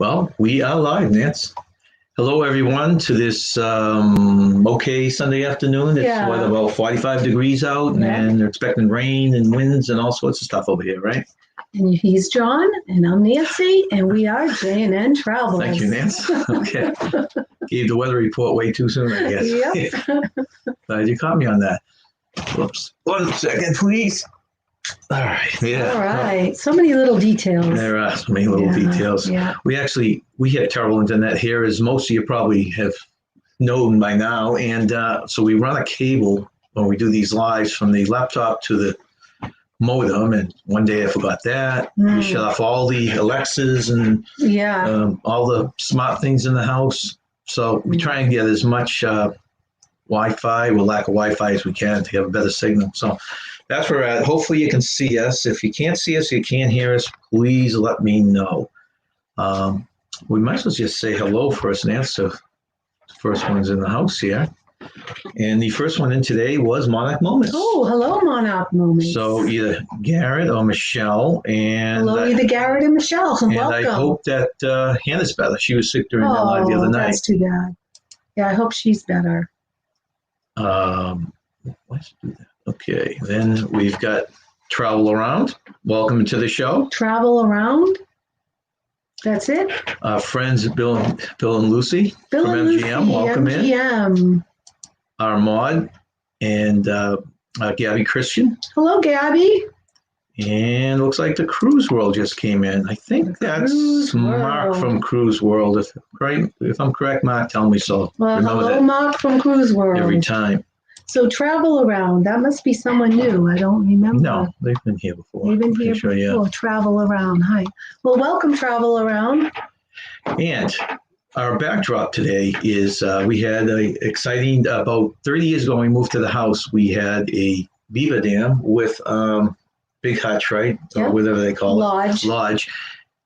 Well, we are live, Nance. Hello, everyone, to this okay Sunday afternoon. It's about 45 degrees out, and they're expecting rain and winds and all sorts of stuff over here, right? And he's John, and I'm Nancy, and we are J&N Travels. Thank you, Nance. Okay. Gave the weather report way too soon, I guess. Yep. Glad you caught me on that. Whoops. 1 second, please. All right. Yeah. All right. So many little details. There are so many little details. Yeah. We have terrible internet here, as most of you probably have known by now. And so we run a cable when we do these lives from the laptop to the modem. And one day I forgot that. We shut off all the Alexas and all the smart things in the house. So we try and get as much Wi-Fi, or lack of Wi-Fi, as we can to have a better signal. So that's where we're at. Hopefully you can see us. If you can't see us, you can't hear us, please let me know. We might as well just say hello first, Nance. So the first one's in the house here. And the first one in today was Monarch Moments. Oh, hello, Monarch Moments. So either Garrett or Michelle. And hello, either Garrett and Michelle. And welcome. I hope that Hannah's better. She was sick during that live the other night. That's too bad. Yeah, I hope she's better. Let's do that. Okay, then we've got Travel Around. Welcome to the show. Travel Around. That's it. Friends Bill and Lucy Bill from and MGM. Lucy, Welcome MGM. in. Our Maud and Gabby Christian. Hello, Gabby. And looks like the Cruise World just came in. I think that's Mark from Cruise World. If I'm correct, Mark, tell me so. Well, hello, Mark from Cruise World. Every time. So Travel Around, that must be someone new. I don't remember. No, they've been here before. They've been here before. Yeah. Travel Around. Hi. Well, welcome, Travel Around. And our backdrop today is we had an exciting, about 30 years ago when we moved to the house, we had a beaver dam with big hutch, right? Yep. Or whatever they call it. Lodge.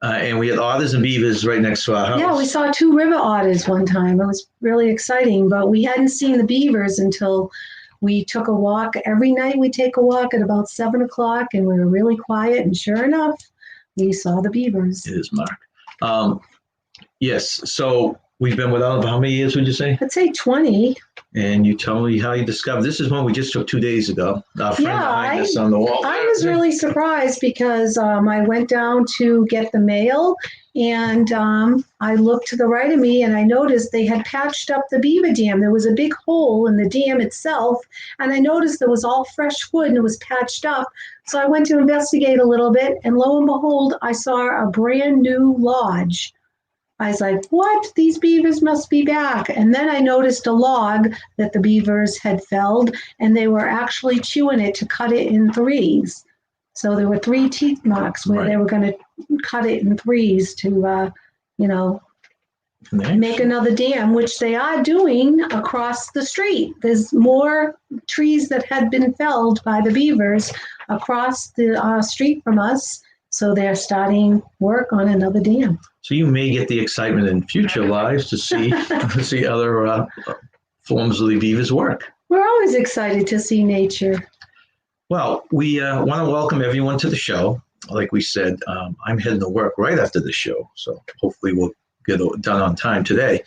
And we had otters and beavers right next to our house. Yeah, we saw 2 river otters one time. It was really exciting, but we hadn't seen the beavers until we took a walk. Every night we take a walk at about 7 o'clock, and we were really quiet, and sure enough, we saw the beavers. It is Mark. Yes, so we've been without them for how many years, would you say? I'd say 20. And you tell me how you discovered. This is one we just took 2 days ago. Our friend behind us on the wall. I was really surprised because I went down to get the mail, and I looked to the right of me, and I noticed they had patched up the beaver dam. There was a big hole in the dam itself, and I noticed there was all fresh wood, and it was patched up. So I went to investigate a little bit, and lo and behold, I saw a brand new lodge. I was like, what? These beavers must be back. And then I noticed a log that the beavers had felled, and they were actually chewing it to cut it in 3s. So there were 3 teeth marks where they were going to cut it in 3s to, make another dam, which they are doing across the street. There's more trees that had been felled by the beavers across the street from us. So they're starting work on another dam. So you may get the excitement in future lives to see other forms of the beavers work. We're always excited to see nature. Well, we want to welcome everyone to the show. Like we said, I'm heading to work right after the show, so hopefully we'll get it done on time today.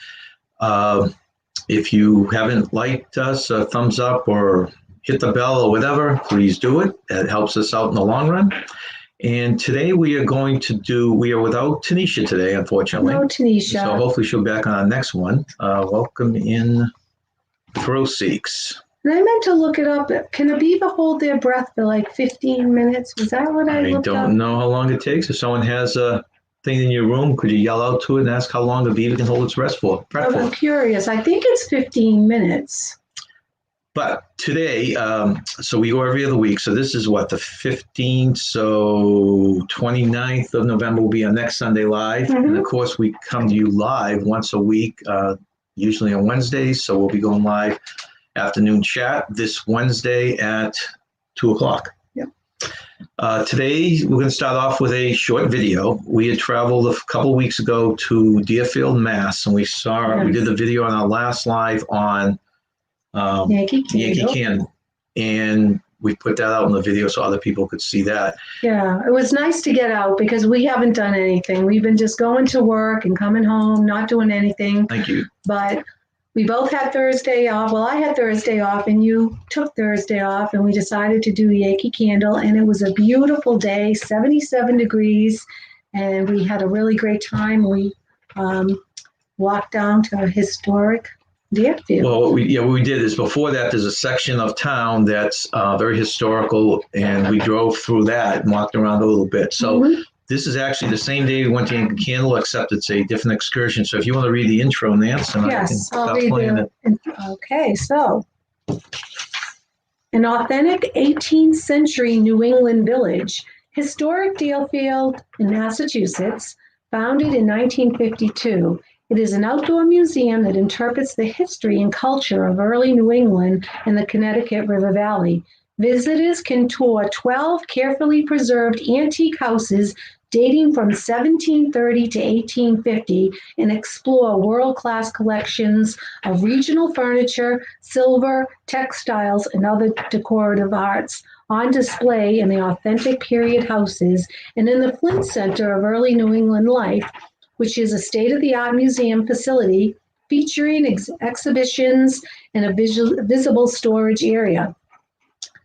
If you haven't liked us, a thumbs up or hit the bell or whatever, please do it. That helps us out in the long run. And today we are without Tanisha today, unfortunately. No Tanisha. So hopefully she'll be back on our next one. Welcome in Throw Seeks. And I meant to look it up. Can a beaver hold their breath for like 15 minutes? Was that what I looked up? I don't know how long it takes. If someone has a thing in your room, could you yell out to it and ask how long a beaver can hold its breath for? I'm curious. I think it's 15 minutes. But today, so we go every other week. So this is what, the 15th? So 29th of November will be our next Sunday live. Mm-hmm. And of course, we come to you live once a week, usually on Wednesdays. So we'll be going live afternoon chat this Wednesday at 2 o'clock. Yep. Today, we're going to start off with a short video. We had traveled a couple of weeks ago to Deerfield, Mass. And we did the video on our last live on Yankee Candle, and we put that out in the video so other people could see that. Yeah, it was nice to get out because we haven't done anything. We've been just going to work and coming home, not doing anything. Thank you. But we both had Thursday off. Well, I had Thursday off and you took Thursday off, and we decided to do Yankee Candle, and it was a beautiful day, 77 degrees, and we had a really great time. We walked down to a historic Deerfield. Well, what we did is before that, there's a section of town that's very historical, and we drove through that and walked around a little bit. So this is actually the same day we went to Yankee Candle, except it's a different excursion. So if you want to read the intro, Nance, and Yes, I I'll can read stop playing it. Okay, so an authentic 18th century New England village, historic Deerfield in Massachusetts, founded in 1952. It is an outdoor museum that interprets the history and culture of early New England and the Connecticut River Valley. Visitors can tour 12 carefully preserved antique houses dating from 1730 to 1850 and explore world-class collections of regional furniture, silver, textiles, and other decorative arts on display in the authentic period houses and in the Flint Center of Early New England Life, which is a state-of-the-art museum facility featuring exhibitions and a visible storage area.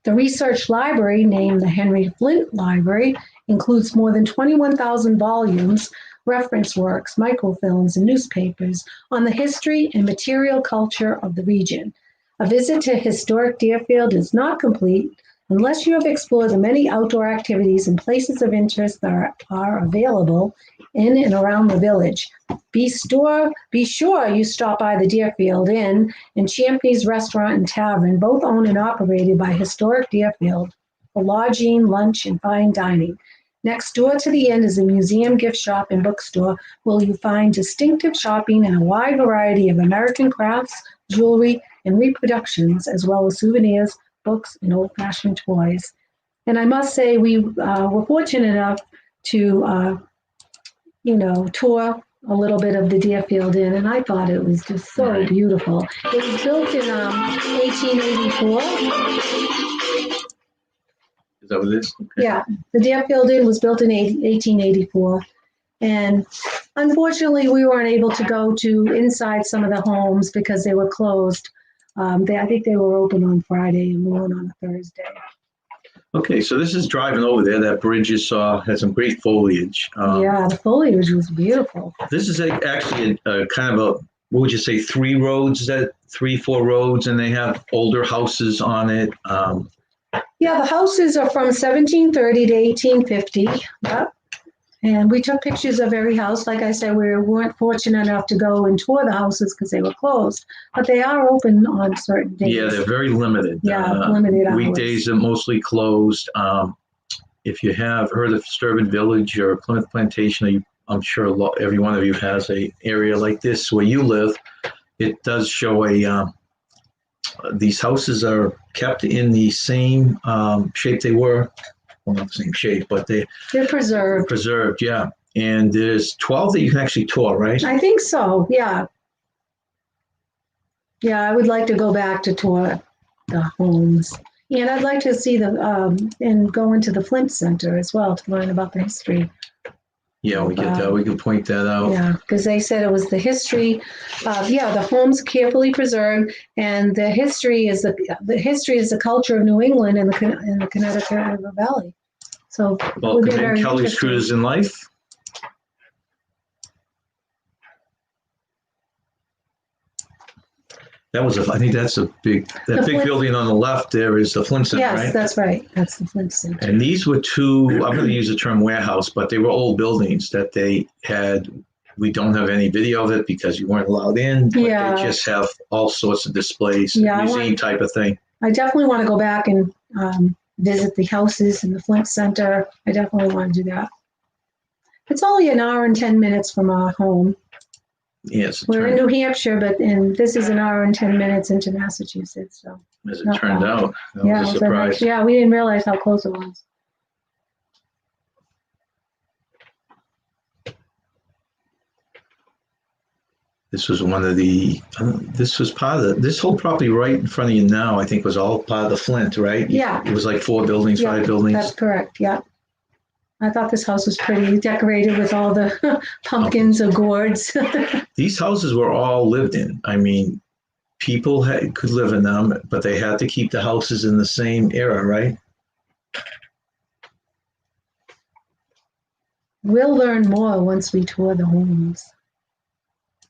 The research library, named the Henry Flint Library, includes more than 21,000 volumes, reference works, microfilms, and newspapers on the history and material culture of the region. A visit to historic Deerfield is not complete unless you have explored the many outdoor activities and places of interest that are available in and around the village. Be sure you stop by the Deerfield Inn and Champney's Restaurant and Tavern, both owned and operated by Historic Deerfield, for lodging, lunch, and fine dining. Next door to the inn is a museum, gift shop, and bookstore where you find distinctive shopping and a wide variety of American crafts, jewelry, and reproductions, as well as souvenirs, books, and old-fashioned toys. And I must say, we were fortunate enough to, tour a little bit of the Deerfield Inn, and I thought it was just so beautiful. It was built in 1884. Is that what it is? Okay. Yeah, the Deerfield Inn was built in 1884. And unfortunately, we weren't able to go to inside some of the homes because they were closed. I think they were open on Friday and we went on a Thursday. Okay, so this is driving over there. That bridge you saw has some great foliage. Yeah, the foliage was beautiful. This is actually a kind of a, what would you say, 4 roads, and they have older houses on it. Yeah, the houses are from 1730 to 1850. Yep. And we took pictures of every house. Like I said, we weren't fortunate enough to go and tour the houses because they were closed, but they are open on certain days. Yeah, they're very limited. Yeah, limited hours. Weekdays are mostly closed. If you have heard of Sturban Village or Plymouth Plantation, I'm sure every one of you has an area like this where you live. It does show these houses are kept in the same shape they were. Well, not the same shape, but they're preserved. Preserved, yeah. And there's 12 that you can actually tour, right? I think so, yeah. Yeah, I would like to go back to tour the homes. And I'd like to see and go into the Flint Center as well to learn about the history. Yeah, we get that. We can point that out. Yeah, because they said it was the history of, the homes carefully preserved, and the history is the culture of New England and the Connecticut River Valley. So, welcome in Kelley's Cruises in Life. I think that's a big building on the left there is the Flint Center, yes, right? Yes, that's right. That's the Flint Center. And these were two, I'm going to use the term warehouse, but they were old buildings that they had. We don't have any video of it because you weren't allowed in, but they just have all sorts of displays, museum type of thing. I definitely want to go back and visit the houses in the Flint Center. I definitely want to do that. It's only an hour and 10 minutes from our home. Yes, we're in New Hampshire, and this is an hour and 10 minutes into Massachusetts. So as it turned out, that was a surprise. We didn't realize how close it was. This was one of the, this was part of this whole property right in front of you now, I think was all part of the Flint, right? Yeah. It was like 4 buildings, Yeah, 5 buildings. That's correct, yeah. I thought this house was pretty decorated with all the pumpkins or gourds. These houses were all lived in. I mean, people could live in them, but they had to keep the houses in the same era, right? We'll learn more once we tour the homes.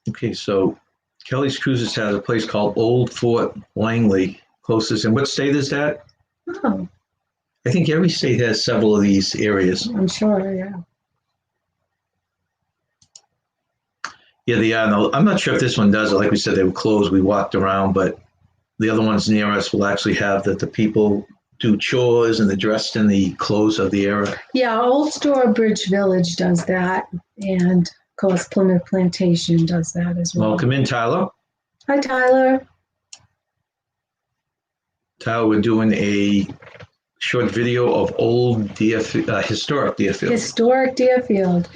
Okay, so Kelley's Cruises has a place called Old Fort Langley, closest. And what state is that? Oh, I think every state has several of these areas. I'm sure, yeah. Yeah, I'm not sure if this one does it. Like we said, they were closed. We walked around, but the other ones near us will actually have that the people do chores and they're dressed in the clothes of the era. Yeah, Old Stourbridge Village does that, and of course Plymouth Plantation does that as well. Welcome in, Tyler. Hi, Tyler. Tyler, we're doing a short video of historic Deerfield. Historic Deerfield.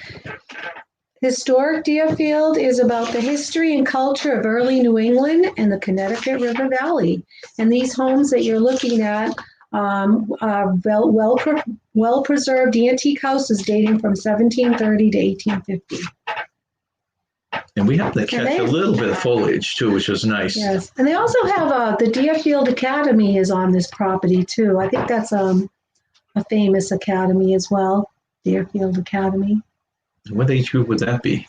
Historic Deerfield is about the history and culture of early New England and the Connecticut River Valley. And these homes that you're looking at are well-preserved antique houses dating from 1730 to 1850. And we happen to catch a little bit of foliage too, which was nice. Yes, and they also have the Deerfield Academy is on this property too. I think that's a famous academy as well, Deerfield Academy. What age group would that be?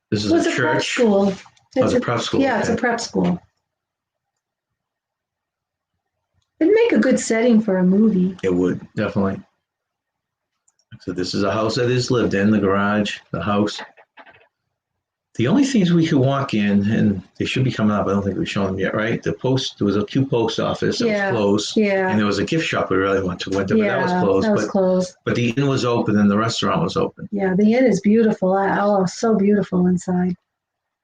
This is a church? Prep school. It's a prep school. Yeah, okay. It's a prep school. It'd make a good setting for a movie. It would, definitely. So this is a house that is lived in, the garage, the house. The only things we could walk in, and they should be coming up, I don't think we've shown them yet, right? There was a cute post office that was closed. Yeah. And there was a gift shop we really wanted to enter, but that was closed. That was closed. But the inn was open and the restaurant was open. Yeah, the inn is beautiful. Oh, so beautiful inside.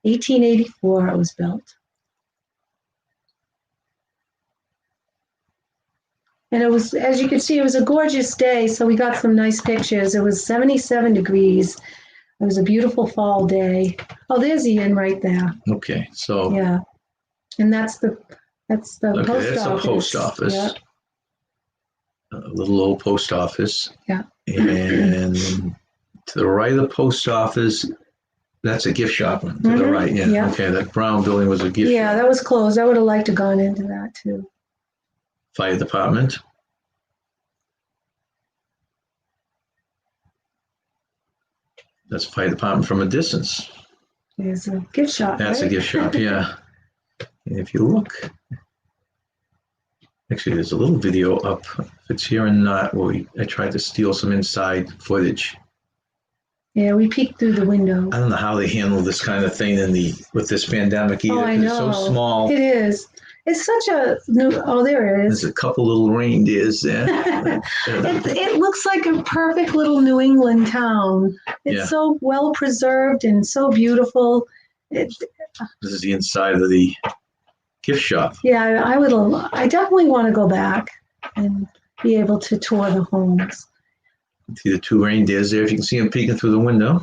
1884 it was built. And it was, as you can see, it was a gorgeous day, so we got some nice pictures. It was 77 degrees. It was a beautiful fall day. Oh, there's the inn right there. Okay, so yeah, and that's the post office. That's the post office. Yeah. A little old post office. Yeah. And to the right of the post office, that's a gift shop. To the right, yeah. Okay, that brown building was a gift shop. Yeah, that was closed. I would have liked to gone into that too. Fire department. That's a fire department from a distance. There's a gift shop. That's right? a gift shop, yeah. And if you look, actually, there's a little video up. If it's here or not, where I tried to steal some inside footage. Yeah, we peeked through the window. I don't know how they handle this kind of thing with this pandemic either. Oh, I know. It's so small. It is. It's such a new. Oh, there it is. There's a couple little reindeers there. It looks like a perfect little New England town. It's so well preserved and so beautiful. This is the inside of the gift shop. Yeah, I definitely want to go back and be able to tour the homes. See the 2 reindeers there, if you can see them peeking through the window.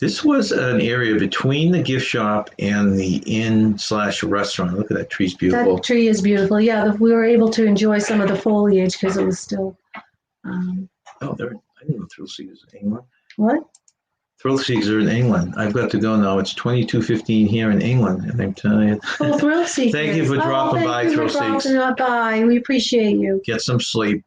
This was an area between the gift shop and the inn/restaurant. Look at that tree's beautiful. That tree is beautiful. Yeah, we were able to enjoy some of the foliage because it was still. I didn't know thrill seekers in England. What? Thrill seekers are in England. I've got to go now. It's 22:15 here in England, and I'm telling you. Oh, thrill seekers! Thank you for dropping by, thrill seekers. By. We appreciate you. Get some sleep.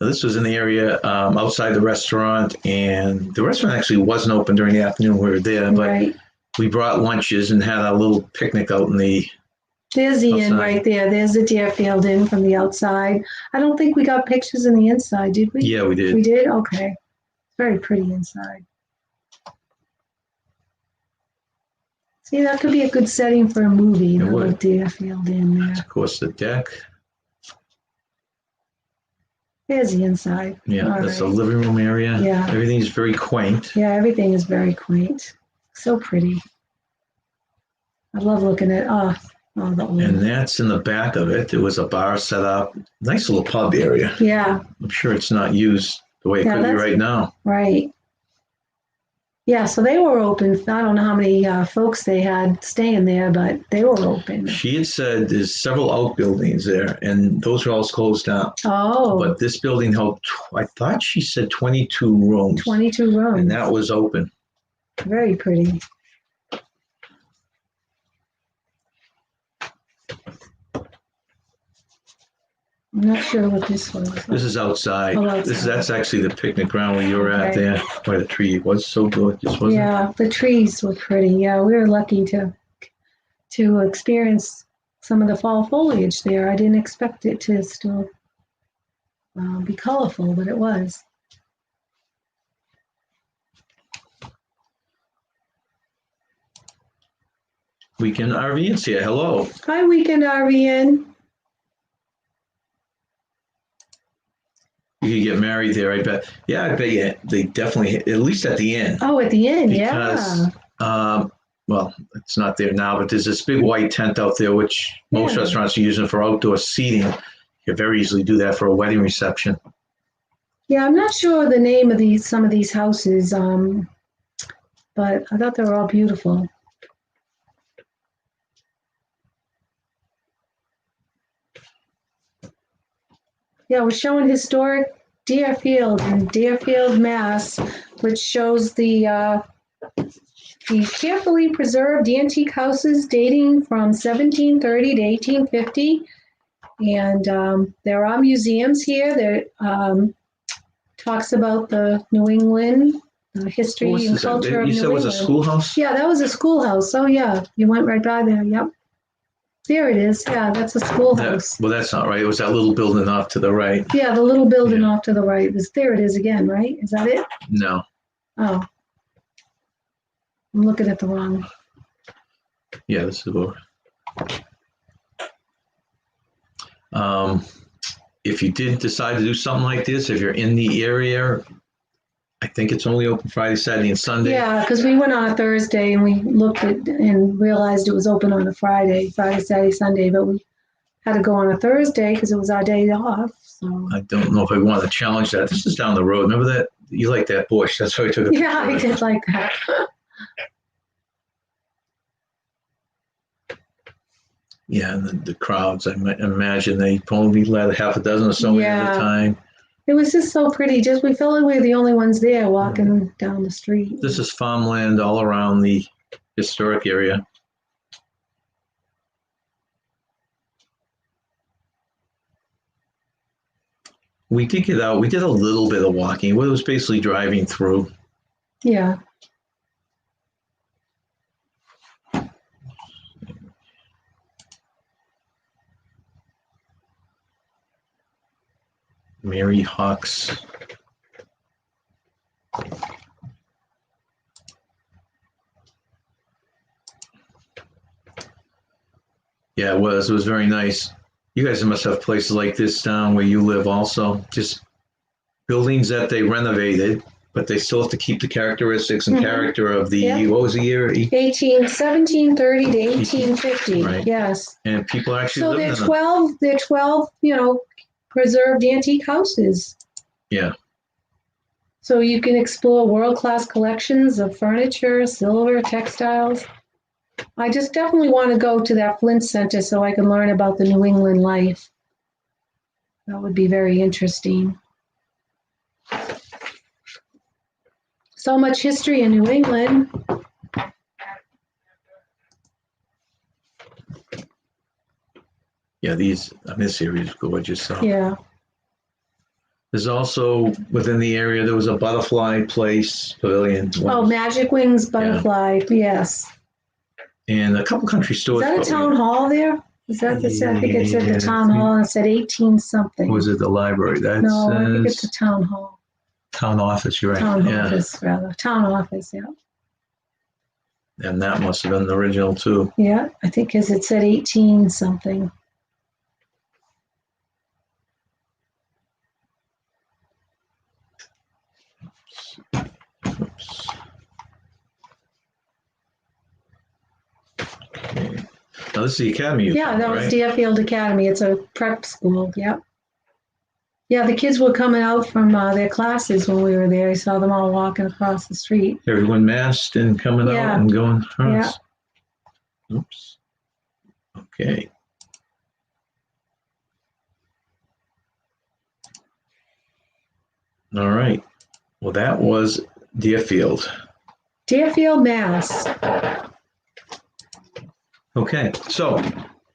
This was in the area outside the restaurant, and the restaurant actually wasn't open during the afternoon. We were there, but we brought lunches and had a little picnic out in the. There's the inn right there. There's the Deerfield Inn from the outside. I don't think we got pictures in the inside, did we? Yeah, we did. We did? Okay. Very pretty inside. See, that could be a good setting for a movie, the little Deerfield Inn there. Of course, the deck. There's the inside. Yeah, that's the living room area. Yeah. Everything's very quaint. Yeah, everything is very quaint. So pretty. I love looking at Oh, the And old. that's in the back of it. There was a bar set up. Nice little pub area. Yeah, I'm sure it's not used the way it Yeah, could be that's- right now. right. Yeah, so they were open. I don't know how many folks they had staying there, but they were open. She had said there's several outbuildings there, and those are all closed down. Oh, But this building held, I thought she said 22 rooms, 22 rooms. and that was open. Very pretty. I'm not sure what this was. This is outside. Oh, outside. That's actually the picnic ground where you were at Okay. there, by the tree. It was so good, just wasn't it? Yeah, the trees were pretty. Yeah, we were lucky to experience some of the fall foliage there. I didn't expect it to still be colorful, but it was. Weekend RVs here. Hello. Hi, Weekend RVN. You could get married there, I bet. Yeah, I bet you they definitely, at least at the end. Oh, at the end, Because, well, it's not there now, but there's this big white tent out there, which most Yeah. restaurants are using for outdoor seating. You could very easily do that for a wedding reception. Yeah, I'm not sure the name of some of these houses, but I thought they were all beautiful. Yeah, we're showing historic Deerfield in Deerfield, Mass, which shows the carefully preserved antique houses dating from 1730 to 1850. And there are museums here that talks about the New England history and culture of New England. You said it was a schoolhouse? Yeah, that was a schoolhouse. Oh, yeah, you went right by there. Yep. There it is. Yeah, that's a schoolhouse. Well, that's not right. It was that little building off to the right. Yeah, the little building off to the right. There it is again, right? Is that it? No. Oh. I'm looking at the wrong. Yeah, this is over. If you did decide to do something like this, if you're in the area, I think it's only open Friday, Saturday, and Sunday. Yeah, because we went on a Thursday and we looked at and realized it was open on a Friday, Saturday, Sunday, but we had to go on a Thursday because it was our day off. So I don't know if I want to challenge that. This is down the road. Remember that? You like that bush. That's why I took a picture. yeah, I did like that. Yeah, and the crowds, I imagine they probably let a half a dozen or so in at Yeah. a time. It was just so pretty. Just we felt like we were the only ones there walking down the street. This is farmland all around the historic area. We did get out. We did a little bit of walking. It was basically driving through. Yeah. Mary Hawks. Yeah, it was. It was very nice. You guys must have places like this down where you live also. Just buildings that they renovated, but they still have to keep the characteristics and character of the, Yeah. what was the year? 1730 to 1850. Right. Yes. And people actually So lived they're in them. 12, preserved antique houses. Yeah. So you can explore world-class collections of furniture, silver, textiles. I just definitely want to go to that Flint Center so I can learn about the New England life. That would be very interesting. So much history in New England. Yeah, this area is gorgeous. So. Yeah. There's also within the area there was a butterfly place pavilion. Oh, Magic Wings Butterfly. Yes. And a couple country Is stores. that a town hall there? Is that the? I think it said the town hall and it said 18 something. Or was it the library? That's No, I think it's the town hall. town office. You're right. Town Yeah. office, rather. Town office, yeah. And that must have been the original too. Yeah, I think because it said 18 something. Oops. Okay. Now Now, this is the academy. Yeah, that was right? Deerfield Academy. It's a prep school. Yep. Yeah, the kids were coming out from their classes when we were there. I saw them all walking across the street. Everyone masked and coming Yeah. out and going across. Oops. Okay. All right. Well, that was Deerfield. Deerfield, Mass. Okay. So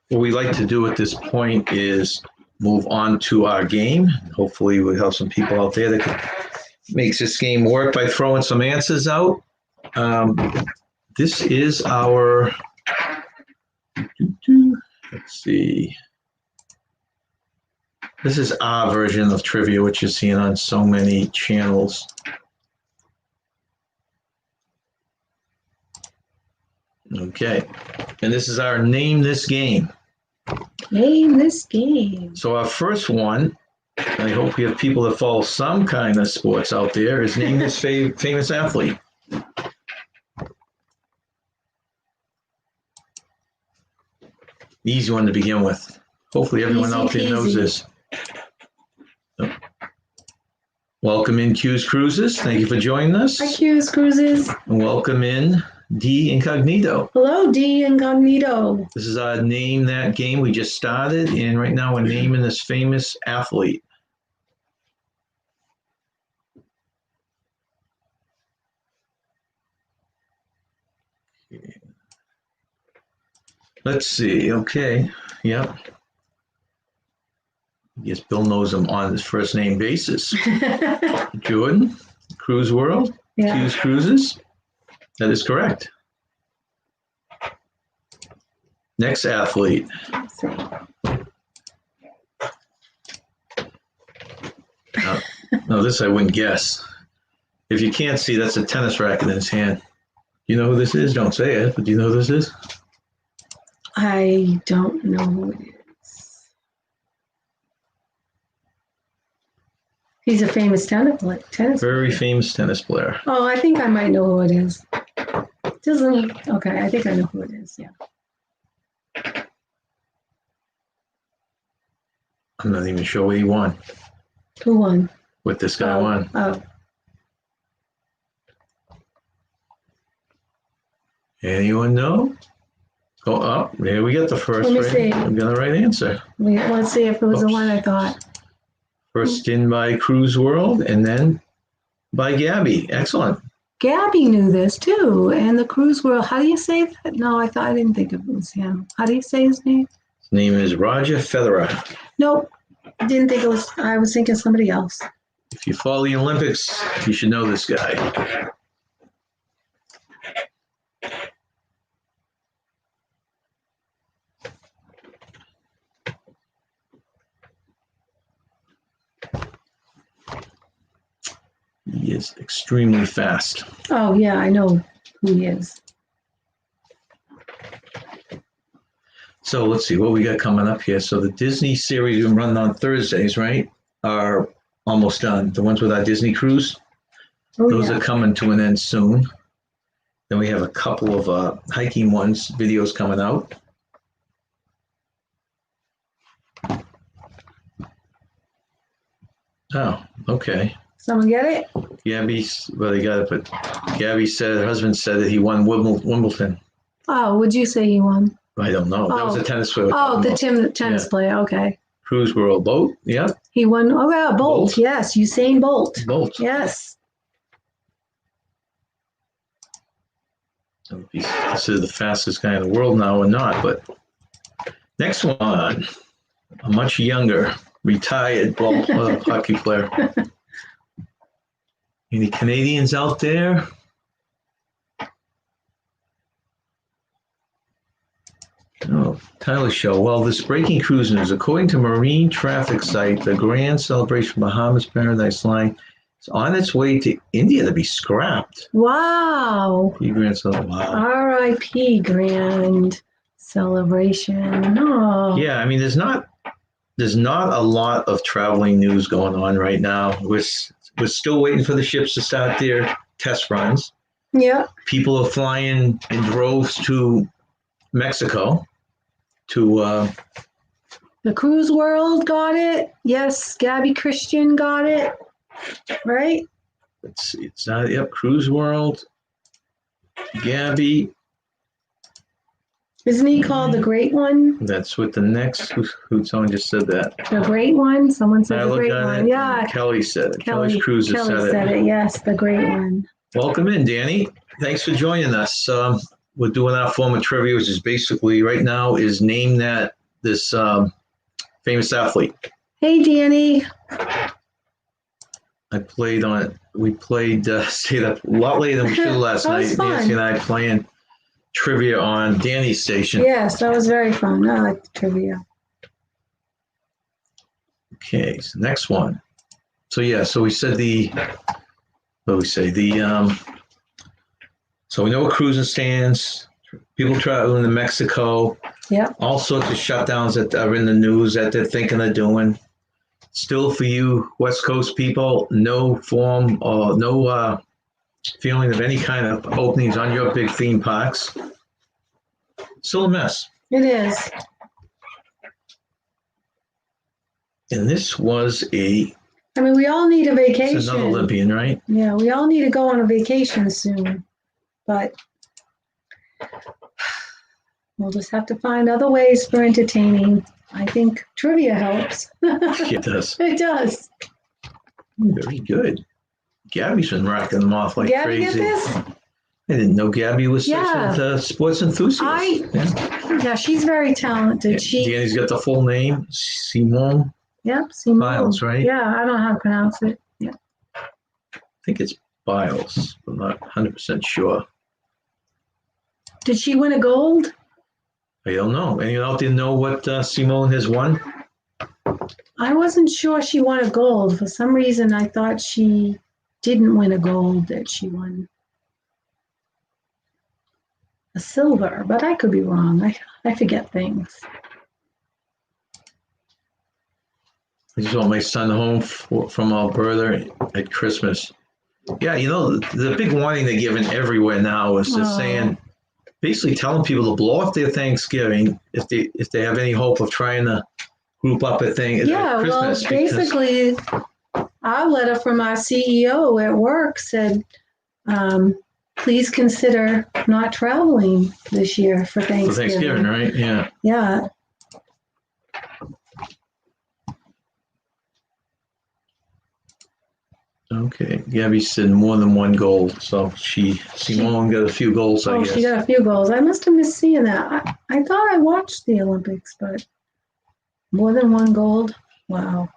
what we like to do at this point is move on to our game. Hopefully we have some people out there that makes this game work by throwing some answers out. This is our, let's see. This is our version of trivia, which you're seeing on so many channels. Okay. And this is our Name This Game. Name this game. So our first one, I hope we have people that follow some kind of sports out there, is Name This Famous Athlete. Easy one to begin with. Hopefully everyone out there knows this. So, welcome in Q's Cruises. Thank you for joining us. Hi, Q's Cruises. And welcome in D Incognito. Hello, D Incognito. This is our Name That Game we just started, and right now we're naming this famous athlete. Let's see. Okay. Yep. I guess Bill knows him on his first name basis. Jordan, Cruise World, Yeah. Q's Cruises. That is correct. Next athlete. Let's see. No, this I wouldn't guess. If you can't see, that's a tennis racket in his hand. You know who this is? Don't say it, but do you know who this is? I don't know who it is. He's a famous tennis Very player. famous tennis player. Oh, I think I might know who it is. Doesn't okay? I think I know who it is. Yeah. I'm not even sure what he won. Who won? What this guy won. Oh, Anyone know? Oh, up there we got the first Let me right. see. We got the right answer. let's see if it was the Oops. one I thought. First in by Cruise World, and then by Gabby. Excellent. Gabby knew this too, and the Cruise World. How do you say that? No, I didn't think it was him. How do you say his name? His name is Roger Federer. Nope, didn't think it was. I was thinking somebody else. If you follow the Olympics, you should know this guy. He is extremely fast. Oh yeah, I know who he is. So let's see what we got coming up here. So the Disney series we run on Thursdays, right, are almost done. The ones with our Disney cruise, Oh those yeah. are coming to an end soon. Then we have a couple of hiking ones, videos coming out. Oh, okay. Someone get it? Gabby, well, they got it, but Gabby said, her husband said that he won Wimbledon. Oh, would you say he won? I don't know. That was a tennis player. Oh, the tennis Yeah. player. Okay. Cruise World boat. Yeah. He won. Oh yeah, Bolt. Bolt. Yes, Usain Bolt. Boat. Yes. He's considered the fastest guy in the world now or not, but next one, a much younger, retired hockey player. Any Canadians out there? Oh, Tyler Show. Well, this breaking cruise news. According to marine traffic site, the Grand Celebration Bahamas Paradise Line is on its way to India to be scrapped. Wow. Grand Celebration. Wow. R.I.P. Grand Celebration. Oh. Yeah, I mean, there's not a lot of traveling news going on right now. We're still waiting for the ships to start their test runs. Yeah. People are flying in droves to Mexico. to The Cruise World got it. Yes, Gabby Christian got it. Right? let's see, it's not, yep, Cruise World. Gabby, Isn't he called the Great One? that's what the next, who someone just said that. The Great One? Someone said the Nyla Great got One. it, Yeah. and Kelley said it. Kelly, Kelly's Cruises Kelly said it. Yes, the Great One. Welcome in, Danny. Thanks for joining us. We're doing our form of trivia, which is basically right now is name that this famous athlete. Hey, Danny. I played on it. We played, stayed up a lot later than we should have last That night. was fun. Nancy and I playing trivia on Danny's station. Yes, that was very fun. I like the trivia. Okay, so next one. So yeah, so we said what do we say? So we know what cruising stands. People traveling to Mexico. Yep. All sorts of shutdowns that are in the news that they're thinking of doing. Still, for you West Coast people, no form or no feeling of any kind of openings on your big theme parks. Still a mess. It is. And this was I mean, we all need a vacation. it's another Olympian, right? Yeah, we all need to go on a vacation soon. But we'll just have to find other ways for entertaining. I think trivia helps. It does. It does. Very good. Gabby's been rocking them off like Gabby, crazy. get this? I didn't know Gabby was such Yeah. a sports enthusiast. Yeah, she's very talented. Danny's got the full name, Simone Yep, Simone. Biles, right? Yeah, I don't know how to pronounce it. Yeah. I think it's Biles. I'm not 100% sure. Did she win a gold? I don't know. Anyone out there know what Simone has won? I wasn't sure she won a gold. For some reason, I thought she didn't win a gold, that she won a silver, but I could be wrong. I forget things. I just want my son home from Alberta at Christmas. Yeah, you know, the big warning they're giving everywhere now is just saying, basically telling people to blow off their Thanksgiving if they have any hope of trying to group up a thing at Christmas. Well, basically, our letter from our CEO at work said, please consider not traveling this year for Thanksgiving. For Thanksgiving, right? Yeah. Yeah. Okay. Gabby said more than one goal, so Simone got a few goals, I guess. She got a few goals. I must have missed seeing that. I thought I watched the Olympics, but more than one gold? Wow.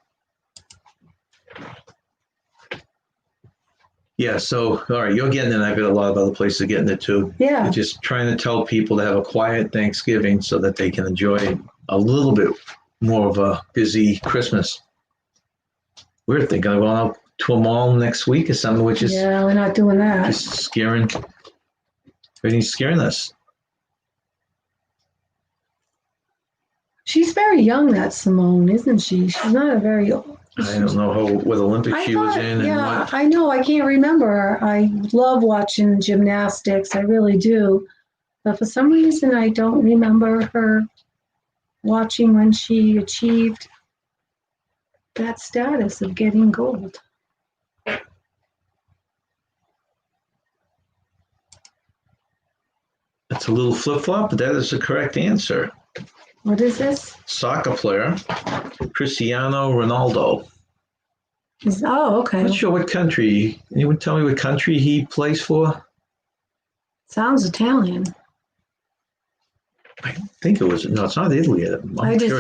Yeah, so, all right, you're getting it. I've got a lot of other places getting it too. Yeah. They're just trying to tell people to have a quiet Thanksgiving so that they can enjoy a little bit more of a busy Christmas. We're thinking of going out to a mall next week or something, which is Yeah, we're not doing that. just scaring us. She's very young, that Simone, isn't she? She's not a very old. I don't know what Olympics she was in and what. I know. I can't remember. I love watching gymnastics. I really do. But for some reason, I don't remember her watching when she achieved that status of getting gold. It's a little flip-flop, but that is the correct answer. What is this? Soccer player, Cristiano Ronaldo. Okay. I'm not sure what country. Anyone tell me what country he plays for? Sounds Italian. I think it was. No, it's not Italy.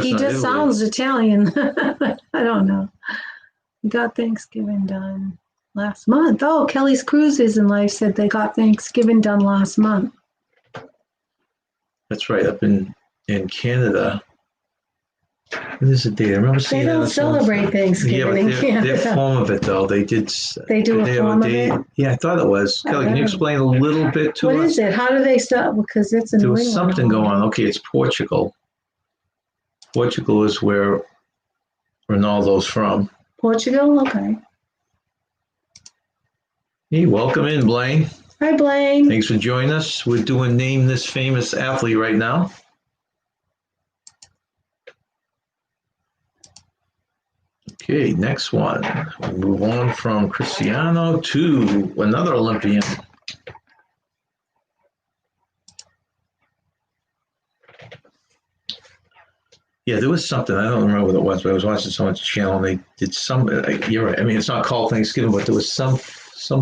He just sounds Italian. I don't know. We got Thanksgiving done last month. Oh, Kelley's Cruises in Life said they got Thanksgiving done last month. That's right, up in Canada. What is the date? I remember seeing They don't celebrate Thanksgiving in Canada. Their form of it, though, they did. They do a form of it? Yeah, I thought it was. Kelly, can you explain a little bit to us? What is it? How do they start? Because it's in There New was England. something going on. Okay, it's Portugal. Portugal is where Ronaldo's from. Portugal? Okay. Hey, welcome in, Blaine. Hi, Blaine. Thanks for joining us. We're doing Name This Famous Athlete right now. Okay, next one. We move on from Cristiano to another Olympian. Yeah, there was something, I don't remember what it was, but I was watching someone's channel and they did some, you're right, I mean, it's not called Thanksgiving, but there was some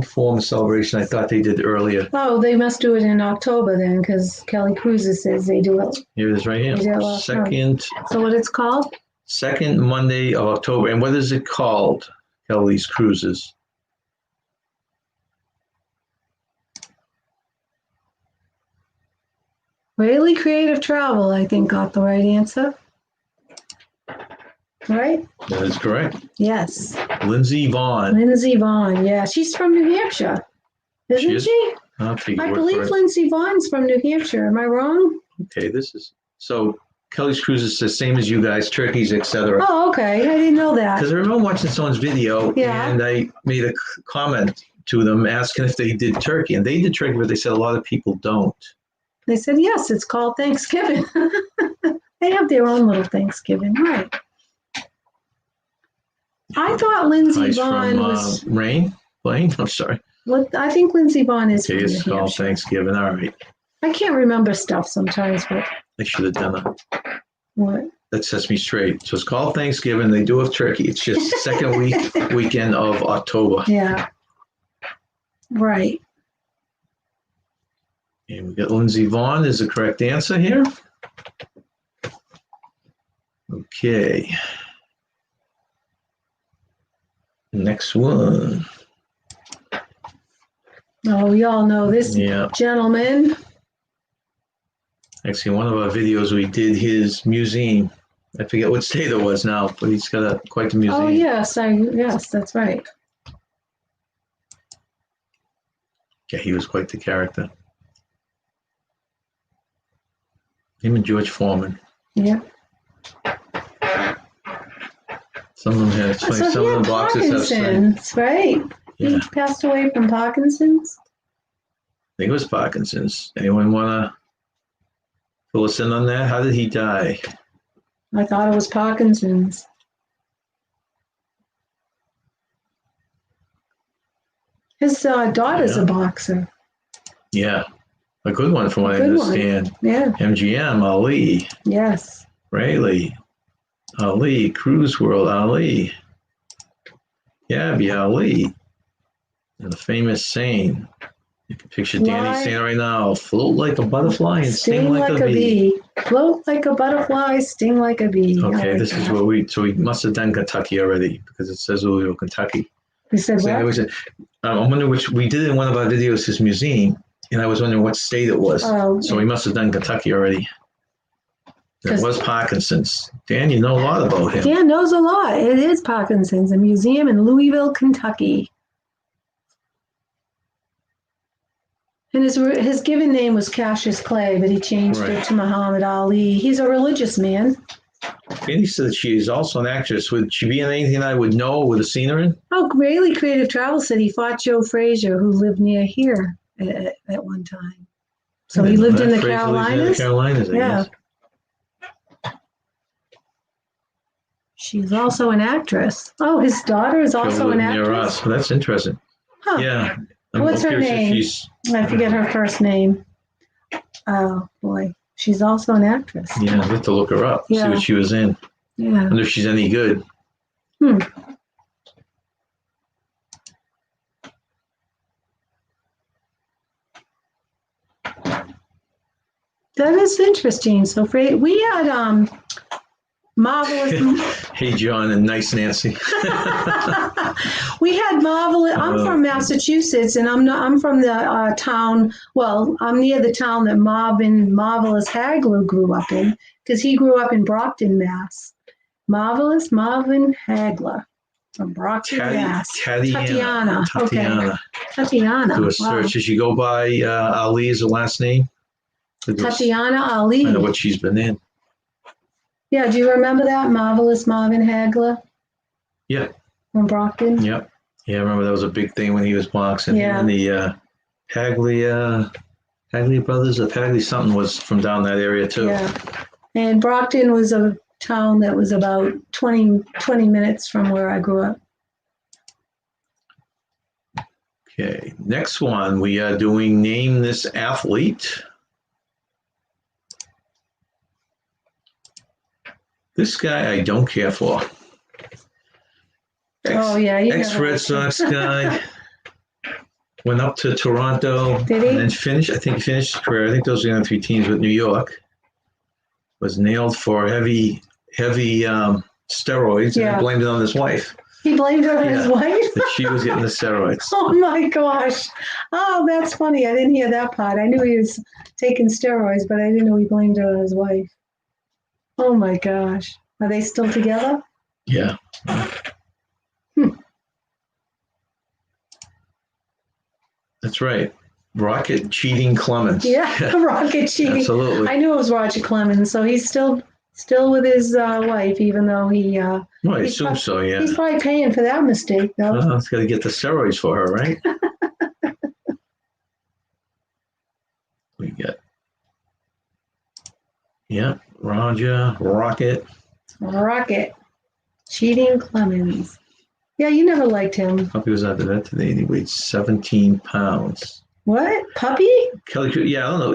form of celebration I thought they did earlier. Oh, they must do it in October then, because Kelley Cruises says they do it. Here it is right here. They did it last Second, So what it's called? second Monday of October. And what is it called? Kelley's Cruises. Raley Creative Travel, I think, got the right answer. Right? That is correct. Yes. Lindsey Vaughn. Lindsey Vaughn. Yeah, she's from New Hampshire, isn't she? I'll take your I word believe for it. Lindsey Vaughn's from New Hampshire. Am I wrong? Okay, this is, so Kelley's Cruises is the same as you guys, turkeys, etc. Oh, okay. I didn't know that. Because I remember watching someone's video Yeah. and I made a comment to them asking if they did turkey. And they did turkey, but they said a lot of people don't. They said, yes, it's called Thanksgiving. They have their own little Thanksgiving, right? I thought Lindsey Ice Vaughn from was. Blaine? I'm sorry. What I think Lindsey Vaughn is Okay, from it's New called Hampshire. Thanksgiving. All right. I can't remember stuff sometimes, but I should have done that. what? That sets me straight. So it's called Thanksgiving. They do have turkey. It's just second weekend of October. Yeah. Right. And we got Lindsey Vaughn is the correct answer here. Okay. Next one. Oh, we all know this Yeah. gentleman. Actually, one of our videos we did his museum. I forget what state it was now, but he's got quite the museum. Oh, yes. Yes, that's right. Yeah, he was quite the character. Him and George Foreman. Yeah. Some of them have, So some he of had the boxes have strength. Parkinson's, right? Yeah, He I passed away from Parkinson's. think it was Parkinson's. Anyone want to fill us in on that? How did he die? I thought it was Parkinson's. His daughter's Yeah. a boxer. Yeah, a good one from what I Good one. understand. Yeah. MGM, Ali, Yes. Raley, Ali, Cruise World, Ali, Gabby, Ali, and the famous saying. You can picture Danny Fly. saying it right now, float like a butterfly and sting like a bee. Float like a butterfly, sting like a bee. I Okay, like this is that. where so we must have done Kentucky already because it says Louisville, Kentucky. We said So what? anyways, I'm wondering which, we did in one of our videos, his museum, and I was wondering what state it was. Oh, So we must have done Kentucky already. It 'Cause- was Parkinson's. Dan, you know a lot about him. Dan knows a lot. It is Parkinson's, a museum in Louisville, Kentucky. And his given name was Cassius Clay, but he changed Right. it to Muhammad Ali. He's a religious man. Danny said she is also an actress. Would she be in anything I would know or would have seen her in? Oh, Raley Creative Travel said he fought Joe Frazier, who lived near here at one time. So he lived in the Fraser lives near Carolinas. the Carolinas, I Yeah. guess. She's also an actress. Oh, his daughter is also She'll an live near actress. us. Well, that's interesting. Huh. Yeah. What's her curious if name? I forget her first name. Oh boy, she's also an actress. Yeah, I'd have to look her up, see Yeah. what she was in. Yeah. Wonder if she's any good. That is interesting. So we had marvelous. Hey, John, and nice Nancy. We had marvelous. I'm from Massachusetts, and I'm from the town. Well, I'm near the town that Marvelous Hagler grew up in, because he grew up in Brockton, Mass. Marvelous Marvin Hagler from Brockton, Mass. Tatiana. Okay. Tatiana. Do a Wow. search. Does she go by Ali as the last name? Tatiana Ali. I know what she's been in. Yeah, do you remember that? Marvelous Marvin Hagler? Yeah. From Brockton? Yep. Yeah, I remember that was a big thing when he was boxing. Yeah. And the Hagley brothers, or Hagley something was from down that area too. Yeah. And Brockton was a town that was about 20 minutes from where I grew up. Okay, next one, we are doing Name This Athlete. This guy I don't care for. Ex-Red Sox guy. Went up to Toronto. Did he? And then finished, I think he finished his career. I think those are the only 3 teams with New York. Was nailed for heavy steroids and blamed it on his wife. He blamed it on his wife? That she was getting the steroids. Oh my gosh. Oh, that's funny. I didn't hear that part. I knew he was taking steroids, but I didn't know he blamed it on his wife. Oh my gosh. Are they still together? Yeah. That's right. Rocket cheating Clemens. Yeah, rocket cheating. Absolutely. I knew it was Roger Clemens, so he's still with his wife, even though he. Well, I assume so. Yeah. He's probably paying for that mistake, though. Well, he's got to get the steroids for her, right? We got. Yeah, Roger Rocket cheating Clemens. Yeah, you never liked him. Puppy was at the vet today and he weighed 17 pounds. What? Puppy? Kelley, yeah, I don't know.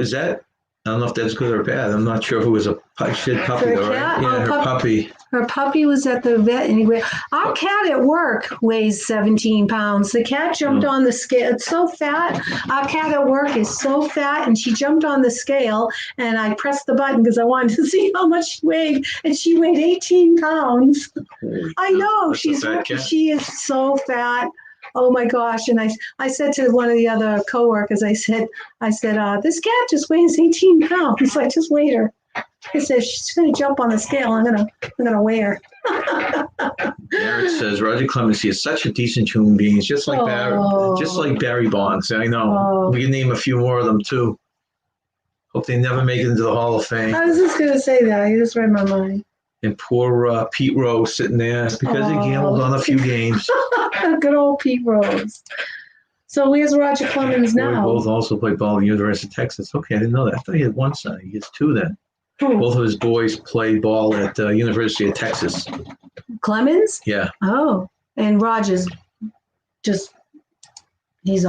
I don't know if that's good or bad. I'm not sure who was a puppy. She had puppy, though, right? Yeah, her puppy. Her puppy was at the vet anyway. Our cat at work weighs 17 pounds. The cat jumped on the scale. It's so fat. Our cat at work is so fat, and she jumped on the scale, and I pressed the button because I wanted to see how much she weighed, and she weighed 18 pounds. I know. She is so fat. Oh my gosh. And I said to one of the other coworkers, I said, this cat just weighs 18 pounds. I just weighed her. I said, she's going to jump on the scale. I'm going to weigh her. Garrett says, Roger Clemens, he is such a decent human being. He's just like Barry Bonds. I know. We can name a few more of them too. Hope they never make it into the Hall of Fame. I was just going to say that. You just read my mind. And poor Pete Rose sitting there because he gambled on a few games. Good old Pete Rose. So where's Roger Clemens now? They both also played ball at the University of Texas. Okay, I didn't know that. I thought he had one son. He has 2 then. Both of his boys played ball at the University of Texas. Clemens? Yeah. Oh, and Roger's just, he's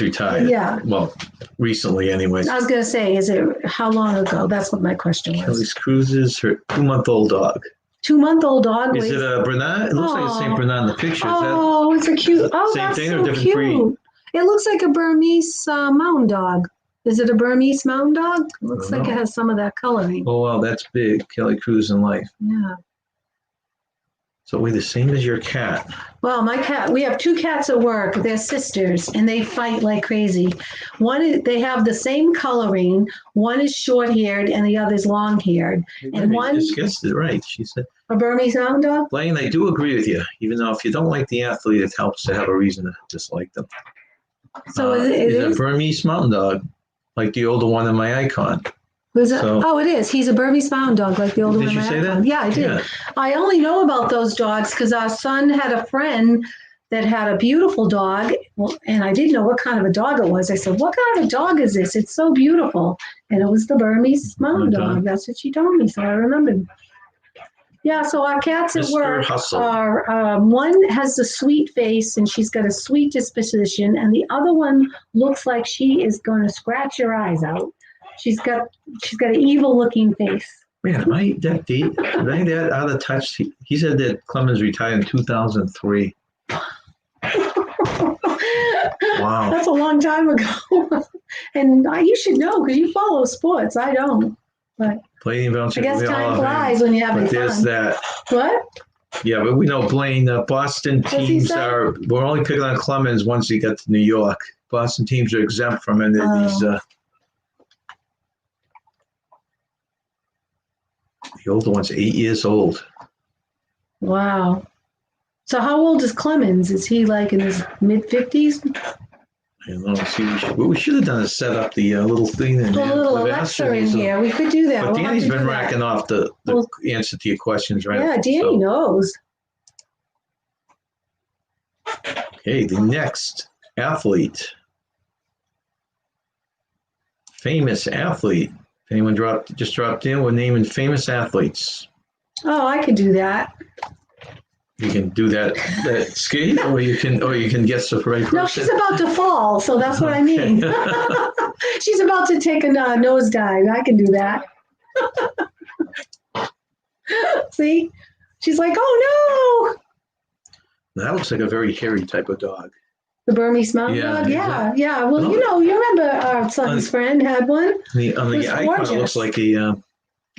retired. Yeah. Well, recently anyways. I was going to say, how long ago? That's what my question was. Kelley's Cruises, her 2-month-old dog. 2-month-old dog? Is it a Bernard? It looks like the same Bernard in the picture. It's a cute. Oh, same that's thing so or different cute. breed? It looks like a Burmese mountain dog. Is it a Burmese mountain dog? It looks like it has some of that coloring. Oh, wow, that's big. Kelley Cruising Life. Yeah. So we're the same as your cat. Well, my cat, we have 2 cats at work. They're sisters, and they fight like crazy. They have the same coloring. One is short-haired, and the other's long-haired. And one just guessed it right. She said, a Burmese mountain dog? Blaine, I do agree with you. Even though if you don't like the athlete, it helps to have a reason to dislike them. So it he's is a Burmese mountain dog, like the older one in my icon. It is. He's a Burmese mountain dog, like the older one. Did you say that? Yeah, I did. Yeah. I only know about those dogs because our son had a friend that had a beautiful dog, and I didn't know what kind of a dog it was. I said, "What kind of dog is this? It's so beautiful." And it was the Burmese mountain dog. That's what she told me, so I remembered. Yeah, so our cats at work are, one has the sweet face and she's got a sweet disposition, and the other one looks like she is going to scratch your eyes out. She's got an evil looking face. Man, am I that deep? Am I that out of touch? He said that Clemens retired in 2003. Wow. That's a long time ago. And you should know because you follow sports. I don't. But I guess time flies when you're having fun. There's that. What? Yeah, but we know Blaine, Boston teams we're only picking on Clemens once he got to New York. Boston teams are exempt from any of these. The older one's 8 years old. Wow. So how old is Clemens? Is he like in his mid-50s? I don't know. See, what we should have done is set up the little thing. A little Alexa in here. We could do that. But Danny's been racking off the answer to your questions, right? Yeah, Danny knows. Okay, the next athlete. Famous athlete. If anyone just dropped in, we're naming famous athletes. Oh, I could do that. You can do that skate, or you can guess the right person. No, she's about to fall, so that's what I mean. She's about to take a nosedive. I can do that. See? She's like, oh no! That looks like a very hairy type of dog. The Burmese mountain Yeah, dog? Yeah, exactly. yeah. Well, you remember our son's friend had one? On the icon, it looks like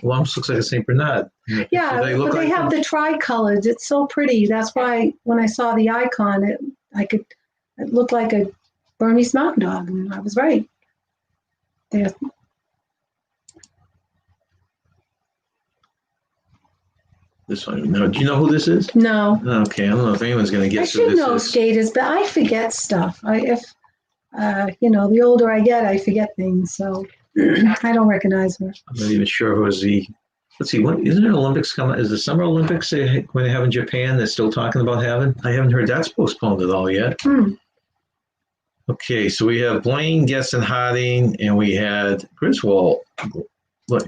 almost looks like a Saint Bernard. Yeah, but they have the tricolored. It's so pretty. That's why when I saw the icon, it looked like a Burmese mountain dog, and I was right. There. This one. No, do you know who this is? No. Okay, I don't know if anyone's going to guess who this is. I should know skaters, but I forget stuff. The older I get, I forget things. So I don't recognize her. I'm not even sure who is the. Let's see. Isn't there Olympics coming? Is the Summer Olympics when they have in Japan? They're still talking about having. I haven't heard that's postponed at all yet. Okay, so we have Blaine, Guest, and Harding, and we had Griswold.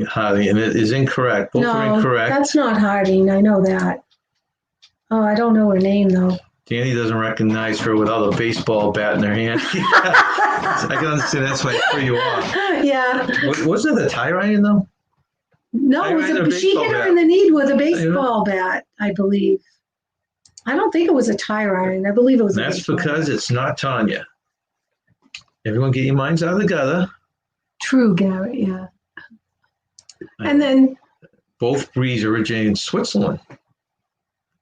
Harding, and it is incorrect. Both are incorrect. That's not Harding. I know that. Oh, I don't know her name though. Danny doesn't recognize her without a baseball bat in her hand. I can understand that's why I threw you off. Yeah. Wasn't it a tie iron though? No, she hit her in the knee with a baseball bat, I believe. I don't think it was a tie iron. I believe it was. That's because it's not Tanya. Everyone, get your minds out of the gutter. True, Garrett. Yeah. And then both breeds originate in Switzerland.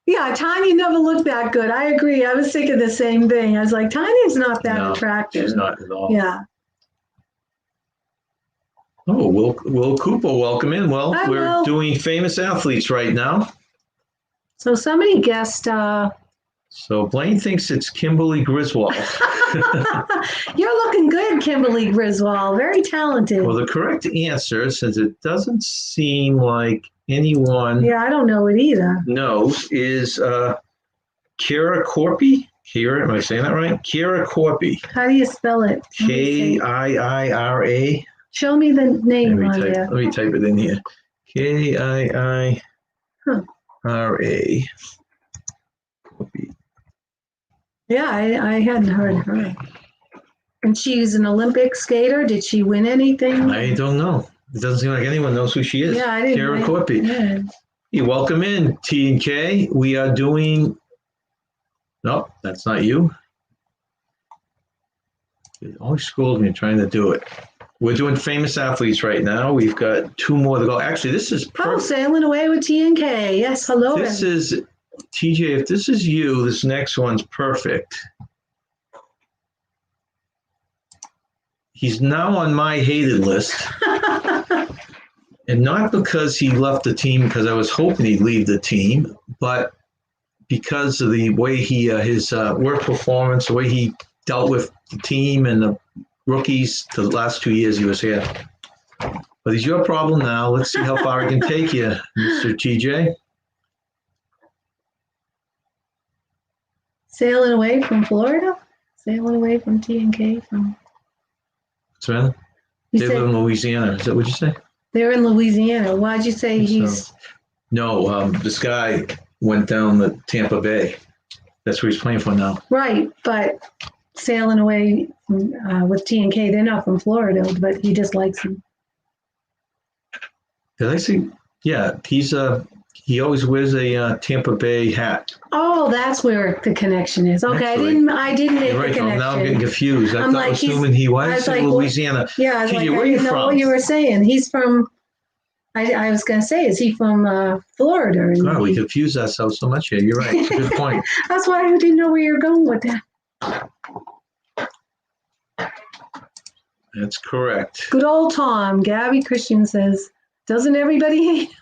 Yeah, Tanya never looked that good. I agree. I was thinking the same thing. I was like, Tanya's not that attractive. She's not at all. Yeah. Oh, Will Cooper, welcome in. Well, we're doing famous athletes right now. So somebody guessed. So Blaine thinks it's Kimberly Griswold. You're looking good, Kimberly Griswold. Very talented. Well, the correct answer, since it doesn't seem like anyone. Yeah, I don't know it either. Knows is Kira Corpy. Kira, am I saying that right? Kira Corpy. How do you spell it? Kiira. Show me the name on there. Let me type it in here. Kiira. Yeah, I hadn't heard her. And she's an Olympic skater. Did she win anything? I don't know. It doesn't seem like anyone knows who she is. Yeah, I didn't. Kara Corpy. Yeah. Hey, welcome in, TANDK. We are doing. Nope, that's not you. It always schools me trying to do it. We're doing famous athletes right now. We've got two more to go. Actually, this is. Sailing away with TANDK. Yes, hello. This is. TJ, if this is you, this next one's perfect. He's now on my hated list. And not because he left the team, because I was hoping he'd leave the team, but because of the way his work performance, the way he dealt with the team and the rookies the last 2 years he was here. But he's your problem now. Let's see how far he can take you, Mr. TJ. Sailing away from Florida? Sailing away from TANDK from. What's that? They live in Louisiana. Is that what you say? They're in Louisiana. Why'd you say he's? No, this guy went down the Tampa Bay. That's where he's playing for now. Right, but sailing away with TANDK, they're not from Florida, but he just likes them. Did I see? Yeah, he always wears a Tampa Bay hat. Oh, that's where the connection is. Okay, I didn't make the connection. Now I'm getting confused. I was assuming he was in Louisiana. Yeah, I was TJ, like, where I are you didn't know from? what you were saying. He's from. I was going to say, is he from Florida? God, we confuse ourselves so much here. You're right. It's a good point. That's why I didn't know where you're going with that. That's correct. Good old Tom. Gabby Christian says, doesn't everybody hate him?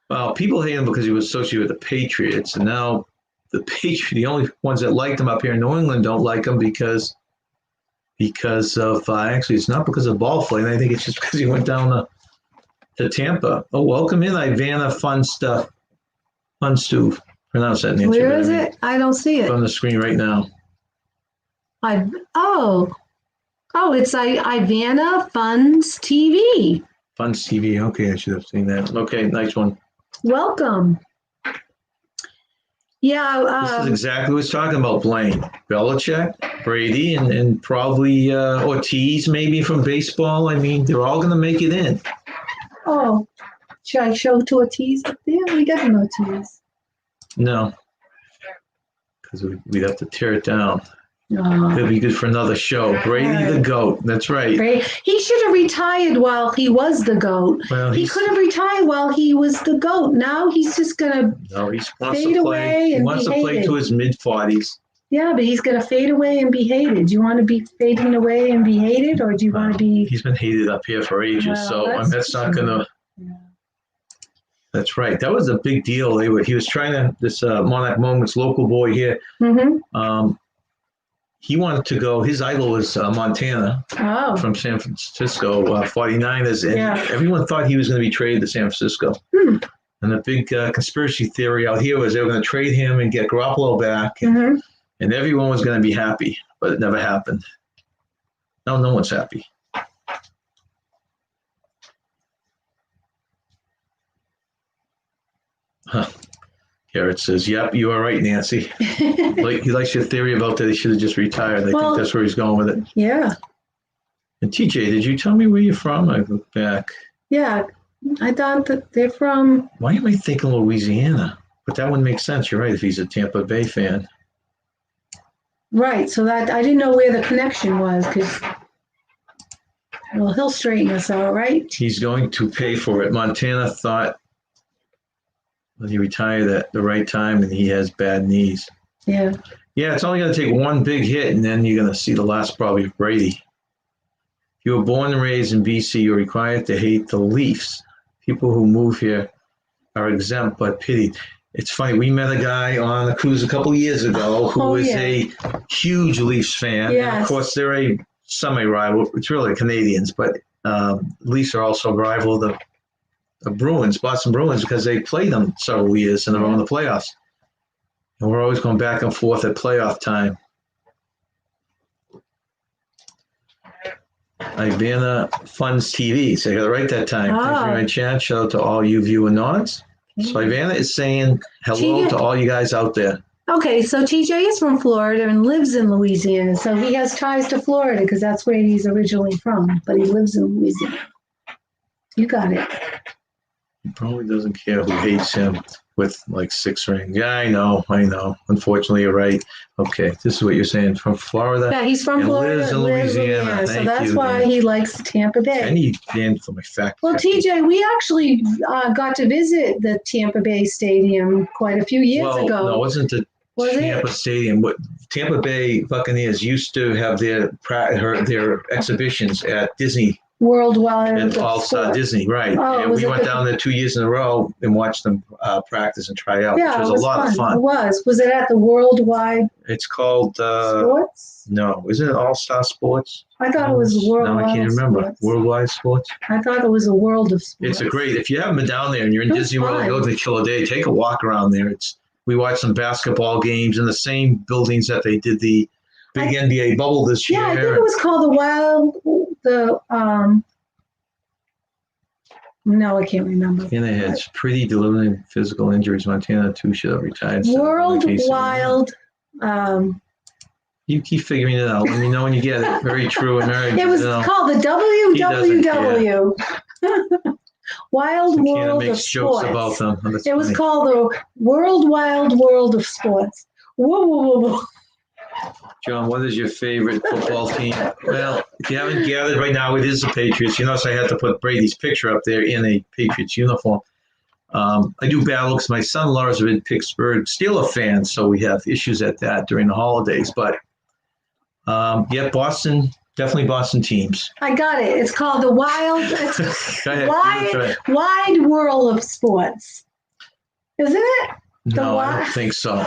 Well, people hate him because he was associated with the Patriots, and now the only ones that liked him up here in New England don't like him because of actually it's not because of ball flight. I think it's just because he went down to Tampa. Oh, welcome in, Ivana Funstu. Pronounce that, Nancy. Where is it? I don't see it. On the screen right now. Oh, it's Ivana Funds TV. Funds TV. Okay, I should have seen that. Okay, nice one. Welcome. Yeah. This is exactly what it's talking about, Blaine. Belichick, Brady, and probably Ortiz maybe from baseball. I mean, they're all going to make it in. Oh, should I show to Ortiz up there? We got an Ortiz. No, because we'd have to tear it down. Oh. It'll be good for another show. Brady the GOAT. That's right. He should have retired while he was the GOAT. Well, he could have retired while he was the GOAT. Now he's just going to fade away and he wants to play to his mid-40s. Yeah, but he's going to fade away and be hated. Do you want to be fading away and be hated, or do you want to be... He's been hated up here for ages, that's not going to... Yeah. That's right. That was a big deal. He was trying to... This Monarch Moments local boy here... Mm-hmm. He wanted to go. His idol was Montana from San Francisco, 49ers, and everyone thought he was going to be traded to San Francisco. And the big conspiracy theory out here was they were going to trade him and get Garoppolo back, and everyone was going to be happy, but it never happened. Now no one's happy. Huh. Garrett says, yep, you are right, Nancy. He likes your theory about that he should have just retired. I think that's where he's going with it. Yeah. And TJ, did you tell me where you're from? I look back. Yeah, I thought that they're from... Why am I thinking Louisiana? But that wouldn't make sense. You're right, if he's a Tampa Bay fan. Right, so that I didn't know where the connection was, because... Well, he'll straighten us out, right? He's going to pay for it. Montana thought... he retired at the right time, and he has bad knees. Yeah. Yeah, it's only going to take one big hit, and then you're going to see the last probably of Brady. If you were born and raised in BC, you're required to hate the Leafs. People who move here are exempt but pitied. It's funny. We met a guy on a cruise a couple of years ago who was a huge Leafs fan. Yes. And of course, they're a semi-rival. It's really Canadians, but Leafs are also a rival of the Bruins, Boston Bruins, because they played them several years in a row in the playoffs. And we're always going back and forth at playoff time. Ivana Funds TV. So I got it right that time. Thanks for my chat. Shout out to all you viewer nods. So Ivana is saying hello to all you guys out there. Okay, so TJ is from Florida and lives in Louisiana. So he has ties to Florida because that's where he's originally from. But he lives in Louisiana. You got it. He probably doesn't care who hates him with like 6 rings. Yeah, I know. Unfortunately, you're right. Okay, this is what you're saying. From Florida. Yeah, he's from Florida. Lives in Louisiana. So that's why he likes Tampa Bay. I need Dan for my fact. Well, TJ, we actually got to visit the Tampa Bay Stadium quite a few years ago. No, it wasn't the Tampa Stadium. What Tampa Bay Buccaneers used to have their exhibitions at Disney. Worldwide. And All-Star Disney, right. And we went down there 2 years in a row and watched them practice and try out, which was a lot of fun. It was. Was it at the Worldwide? It's called... Sports? No. Isn't it All-Star Sports? I thought it was Worldwide. No, I can't remember. Sports. Worldwide Sports? I thought it was a World of Sports. It's a great... If you haven't been down there and you're in Disney World, go to the Killer Day, take a walk around there. We watched some basketball games in the same buildings that they did the big NBA bubble this year. Yeah, I think it was called no, I can't remember. Montana had pretty delivering physical injuries. Montana, too, should have retired. Worldwide. You keep figuring it out. Let me know when you get it. Very true. American. It was called the WWW. Wild World of Sports. Jokes about them. It was called the Wild World of Sports. Whoa, whoa, whoa, whoa. John, what is your favorite football team? Well, if you haven't gathered right now, it is the Patriots. You notice I had to put Brady's picture up there in a Patriots uniform. I do battle because my son-in-law is a big Pittsburgh Steelers fan, so we have issues at that during the holidays. But, Boston, definitely Boston teams. I got it. It's called the Wide World of Sports. Isn't it? No, I don't think so.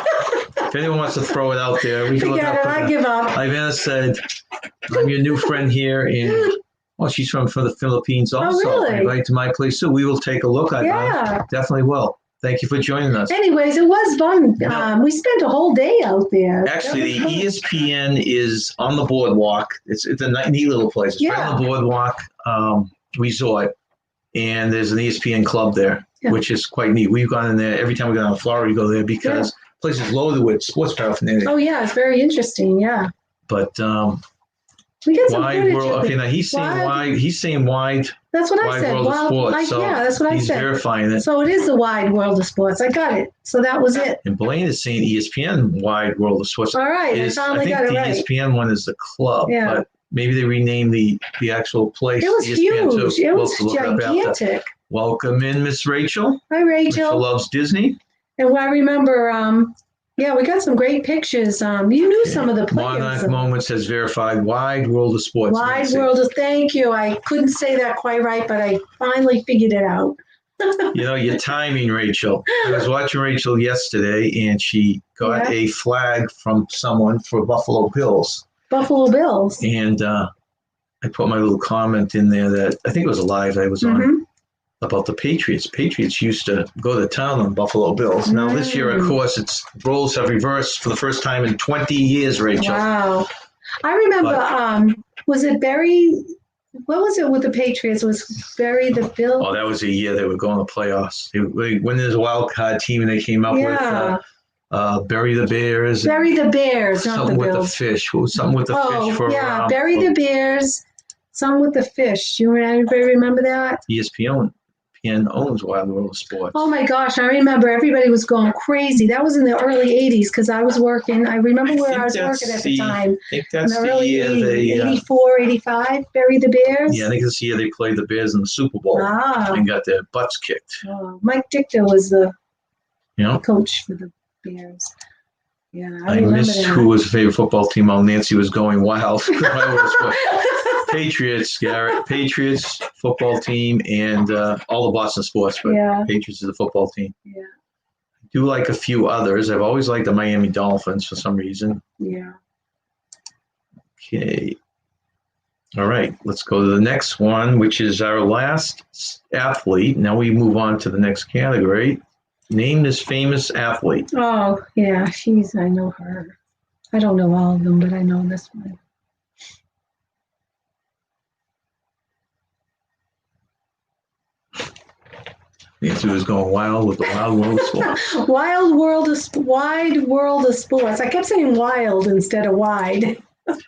If anyone wants to throw it out there, we can look up. I give up. Ivana said, I'm your new friend here. And, she's from the Philippines also. Oh, really? Right to my place, too. We will take a look. I definitely will. Thank you for joining us. Anyways, it was fun. No. We spent a whole day out there. Actually, the ESPN is on the boardwalk. It's a neat little place. It's right on the boardwalk resort, and there's an ESPN club there, which is quite neat. We've gone in there every time we go down to Florida. We go there because the place is loaded with sports paraphernalia. Oh yeah, it's very interesting. Yeah. But we get some wide world. Okay, now he's saying wide. He's saying wide. That's what I said. World of sports. So that's what I said. He's verifying it. So it is the wide world of sports. I got it. So that was it. And Blaine is saying ESPN wide world of sports. All right, I finally got it right. I think the ESPN one is the club, but maybe they renamed the actual place. It was ESPN huge. Too. It was gigantic. Welcome in, Miss Rachel. Hi, Rachel. Rachel loves Disney. And I remember, we got some great pictures. You knew some of the players. Monarch Moments has verified wide world of sports. Wide world of, thank you. I couldn't say that quite right, but I finally figured it out. Your timing, Rachel. I was watching Rachel yesterday, and she got a flag from someone for Buffalo Bills. Buffalo Bills. And I put my little comment in there that I think it was a live I was on about the Patriots. Patriots used to go to town on Buffalo Bills. Now this year, of course, roles have reversed for the first time in 20 years, Rachel. Wow. I remember, was it Barry? What was it with the Patriots? Was Barry the Bill? Oh, that was a year they were going to playoffs. When there's a wild card team and they came up with Bury the Bears. Bury the Bears, not the Bills. Something with the fish. What was something with the fish for? Yeah, Bury the Bears. Some with the fish. Anybody remember that? ESPN owns Wild World of Sports. Oh my gosh, I remember everybody was going crazy. That was in the early 80s because I was working. I remember where I was working at the time. I think that's in the early year 80s, 84, 85, Bury the Bears. Yeah, I think it's the year they played the Bears in the Super Bowl and got their butts kicked. Mike Dichter was the coach for the Bears. Yeah, I missed who was the favorite football team while Nancy was going wild. Patriots, Garrett. Patriots football team and all the Boston sports, but Patriots is the football team. Yeah. I do like a few others. I've always liked the Miami Dolphins for some reason. Yeah. Okay. All right. Let's go to the next one, which is our last athlete. Now we move on to the next category. Name this famous athlete. Oh, yeah. I know her. I don't know all of them, but I know this one. Nancy was going wild with the Wild World of Sports. Wide world of sports. I kept saying wild instead of wide.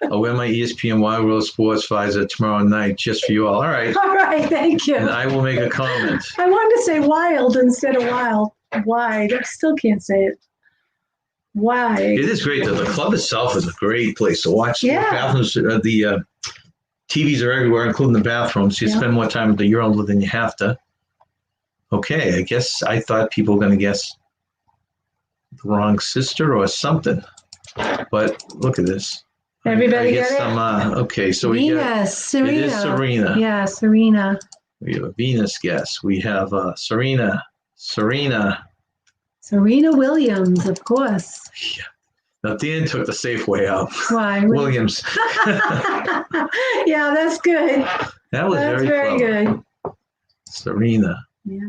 I'll wear my ESPN Wild World of Sports visor tomorrow night just for you all. All right. All right, thank you. And I will make a comment. I wanted to say wild instead of wild. Wide. I still can't say it. Wide. It is great, though. The club itself is a great place to watch. Yeah. The bathrooms, the TVs are everywhere, including the bathrooms. You spend more time with the urinal than you have to. Okay, I guess I thought people were going to guess the wrong sister or something. But look at this. Everybody get it? Okay, so we got Serena. It is Serena. Yeah, Serena. We have a Venus guess. We have Serena Williams, of course. Yeah. Now, Dan took the safe way out. Why? Williams. Yeah, that's good. That was very good. Serena. Yeah.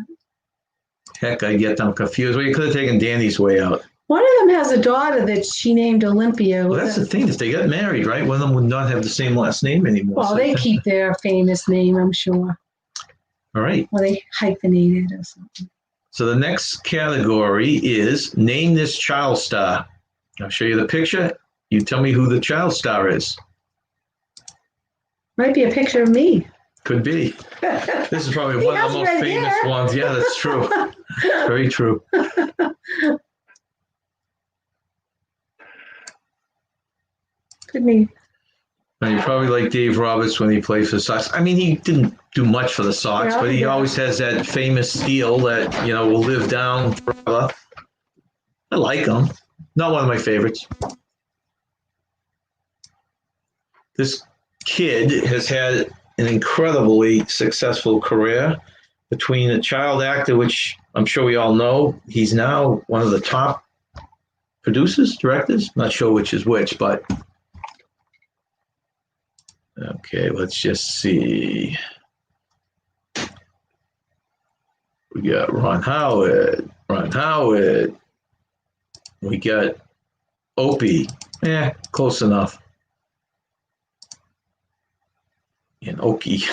Heck, I get them confused. Well, you could have taken Danny's way out. One of them has a daughter that she named Olympia. Well, that's the thing, is they got married, right? One of them would not have the same last name anymore. Well, they keep their famous name, I'm sure. All right. Or they hyphenate it or something. So the next category is name this child star. I'll show you the picture. You tell me who the child star is. Might be a picture of me. Could be. This is probably one of the most famous ones. Yeah, that's true. Very true. Could be. Now, you probably like Dave Roberts when he played for the Sox. I mean, he didn't do much for the Sox, but he always has that famous steal that, will live down forever. I like him. Not one of my favorites. This kid has had an incredibly successful career. Between a child actor, which I'm sure we all know, he's now one of the top producers, directors. Not sure which is which, but okay, let's just see. We got Ron Howard, Ron Howard. We got Opie. Close enough. And Okie.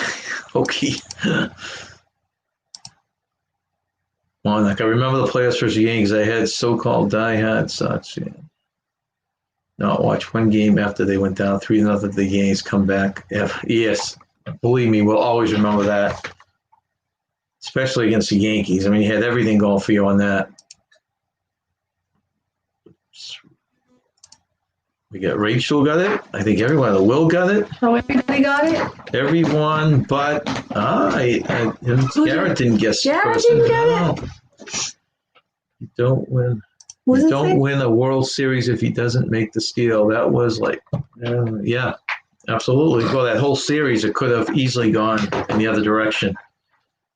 Monarch. I remember the players for the Yankees. I had so-called diehard Sox. Yeah. No, watch one game after they went down 3-0. The Yankees come back. Yes, believe me, we'll always remember that. Especially against the Yankees. I mean, you had everything going for you on that. We got Rachel got it. I think everyone. Will got it. Oh, everybody got it? Everyone but Garrett didn't guess. Garrett didn't get it. You don't win. Was You it don't win a World Series if he doesn't make the steal. That was like, yeah, absolutely. Well, that whole series, it could have easily gone in the other direction.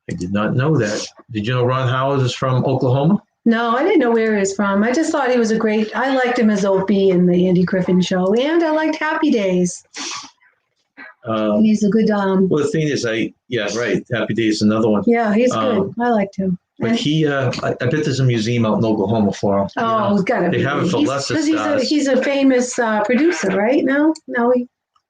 I did not know that. Did you know Ron Howard is from Oklahoma? No, I didn't know where he was from. I just thought he was I liked him as Opie in the Andy Griffin Show, and I liked Happy Days. He's a good. Well, the thing is, right. Happy Days is another one. Yeah, he's good. I liked him. But he, I bet there's a museum out in Oklahoma for him. Oh, it's gotta be. They have it for lesser stars. He's a famous producer, right? No,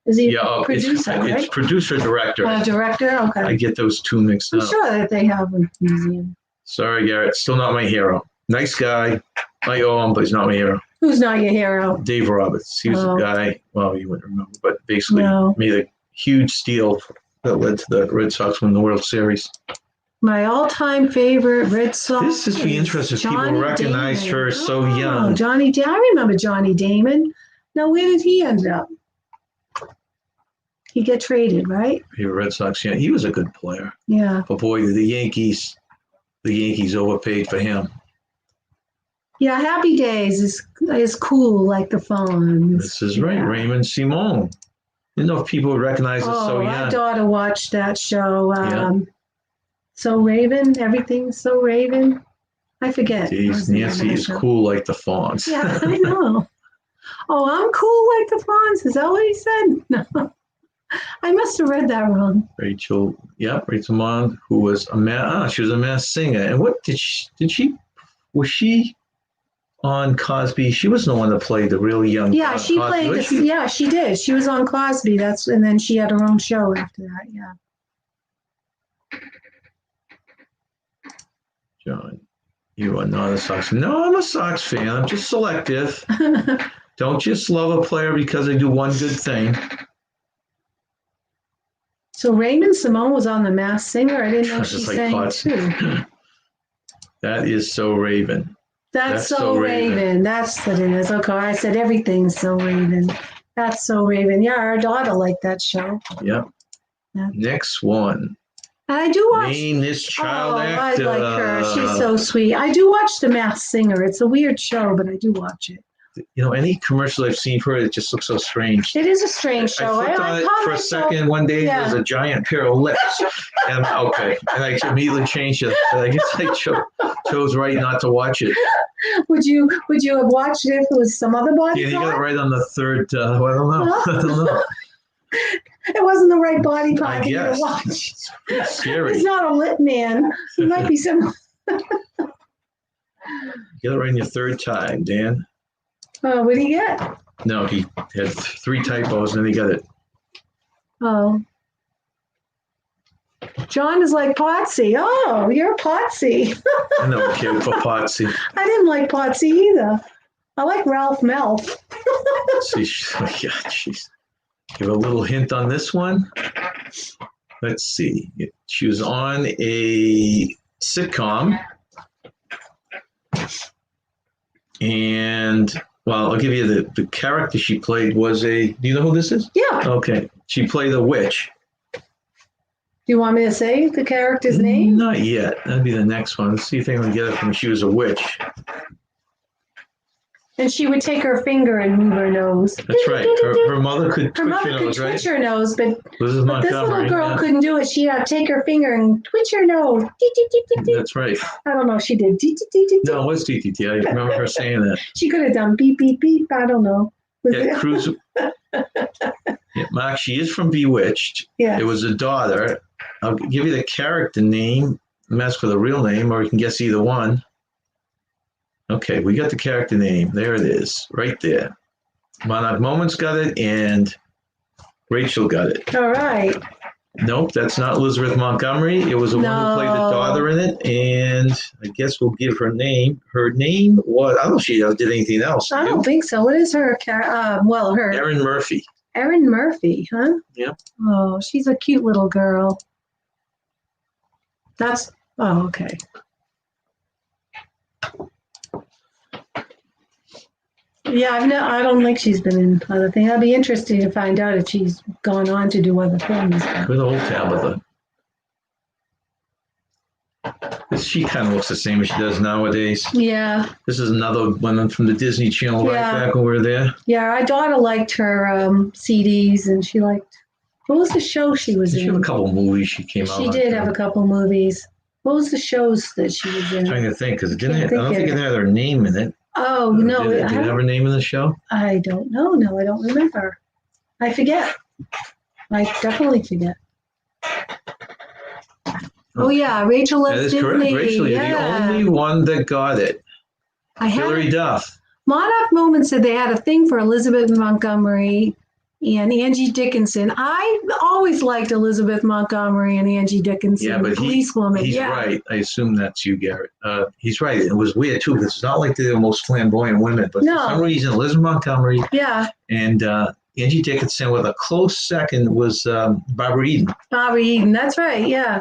is he a producer? It's producer director. Director. Okay. I get those two mixed up. I'm sure that they have a museum. Sorry, Garrett. Still not my hero. Nice guy. I owe him, but he's not my hero. Who's not your hero? Dave Roberts. He was a guy, well, you wouldn't remember, but basically made a huge steal that led to the Red Sox win the World Series. My all-time favorite Red Sox. This is be interesting. People recognize her so young. I remember Johnny Damon. Now, where did he end up? He get traded, right? Red Sox, yeah. He was a good player. Yeah. But boy, the Yankees overpaid for him. Yeah, Happy Days is cool, like the Fonz. This is right, Raymond Simone. Didn't know if people would recognize it so young. My daughter watched that show. So Raven, everything's so Raven. I forget. Jeez, Nancy is cool like the Fonz. Yeah, I know. Oh, I'm cool like the Fonz. Is that what he said? No. I must have read that wrong. Rachel Mond, who was she was a masked singer. And what was she on Cosby? She was the one that played the really young. Yeah, she played. Yeah, she did. She was on Cosby. And then she had her own show after that. Yeah. John, you are not a Sox fan. No, I'm a Sox fan. I'm just selective. Don't just love a player because they do one good thing. So Raymond Simone was on The Masked Singer. I didn't know she sang too. That is so Raven. That's so Raven. That's what it is. Okay, I said everything's so Raven. That's so Raven. Yeah, our daughter liked that show. Yep. Yeah. Next one. And I do watch. Name this child actor. I like her. She's so sweet. I do watch The Masked Singer. It's a weird show, but I do watch it. You know, any commercial I've seen for it just looks so strange. It is a strange show. I flipped on it for a second one day. Yeah. There's a giant pair of lips. And okay. And I immediately changed it. I guess I chose right not to watch it. Would you have watched it if it was some other body? Yeah, you got it right on the third. I don't know. I don't know. It wasn't the right body part I guess. to watch. It's scary. He's not a lip man. He might be some. Get it right in your third time, Dan. What did he get? No, he had 3 typos and then he got it. Oh. John is like Potsy. Oh, you're Potsy. I know a kid for Potsy. I didn't like Potsy either. I like Ralph Melf. See, jeez. Give a little hint on this one. Let's see. She was on a sitcom. And, well, I'll give you the character she played was do you know who this is? Yeah. Okay. She played a witch. Do you want me to say the character's name? Not yet. That'd be the next one. Let's see if I can get it from she was a witch. And she would take her finger and move her nose. That's right. Her mother could twitch her nose, right? Twitch her nose, but this little girl yeah. couldn't do it. She had to take her finger and twitch her nose. That's right. I don't know if she did. No, it was TTT. I remember her saying that. She could have done beep, beep, beep. I don't know. Cruz. Yeah, Mark, she is from Bewitched. Yeah. It was a daughter. I'll give you the character name. I'm asking for the real name, or you can guess either one. Okay, we got the character name. There it is, right there. Monarch Moments got it, and Rachel got it. All right. Nope, that's not Elizabeth Montgomery. It was the one who played the daughter in it, and I guess we'll give her name. Her name was, I don't know if she did anything else. I don't think so. What is her? Her Erin Murphy. Erin Murphy, huh? Yep. Oh, she's a cute little girl. Okay. Yeah, I don't think she's been in other things. That'd be interesting to find out if she's gone on to do other things. Good old Tabitha. She kind of looks the same as she does nowadays. Yeah. This is another one from the Disney Channel right back when we were there. Yeah, our daughter liked her CDs, and she liked, what was the show she was in? She had a couple of movies she came out. She did have a couple movies. What was the shows that she was in? I'm trying to think, because I don't think it had her name in it. Oh, no. Did it have her name in the show? I don't know. No, I don't remember. I forget. I definitely forget. Oh, yeah, Rachel That is correct. Rachel, you're the only one that got it. Hilary Duff. Monarch Moments said they had a thing for Elizabeth Montgomery and Angie Dickinson. I always liked Elizabeth Montgomery and Angie Dickinson. Yeah, but he's right. I assume that's you, Garrett. He's right. It was weird, too, because it's not like they're the most flamboyant women, but for some reason, Elizabeth Montgomery and Angie Dickinson with a close second was Barbara Eden. Barbara Eden, that's right, yeah.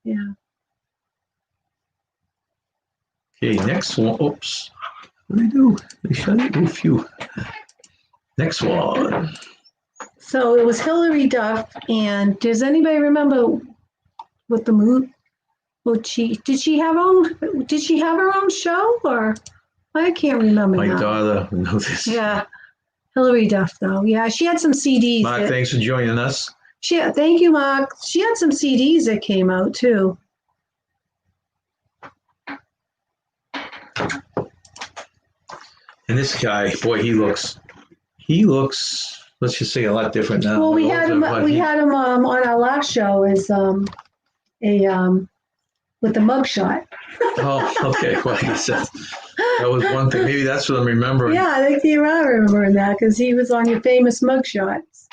Yeah. Okay, next one. Oops. What did I do? They shut it. Oh, phew. Next one. So it was Hilary Duff, and does anybody remember what the movie? Did she have her own show, or I can't remember. My now. daughter knows this. Yeah, Hilary Duff though. Yeah, she had some CDs. Mark, thanks for joining us. Thank you, Mark. She had some CDs that came out too. And this guy, boy, he looks, let's just say, a lot different now. Well, we had him on our last show as with the mugshot. Oh, okay. Well, that was one thing. Maybe that's what I'm remembering. Yeah, I think you are remembering that because he was on your famous mugshots.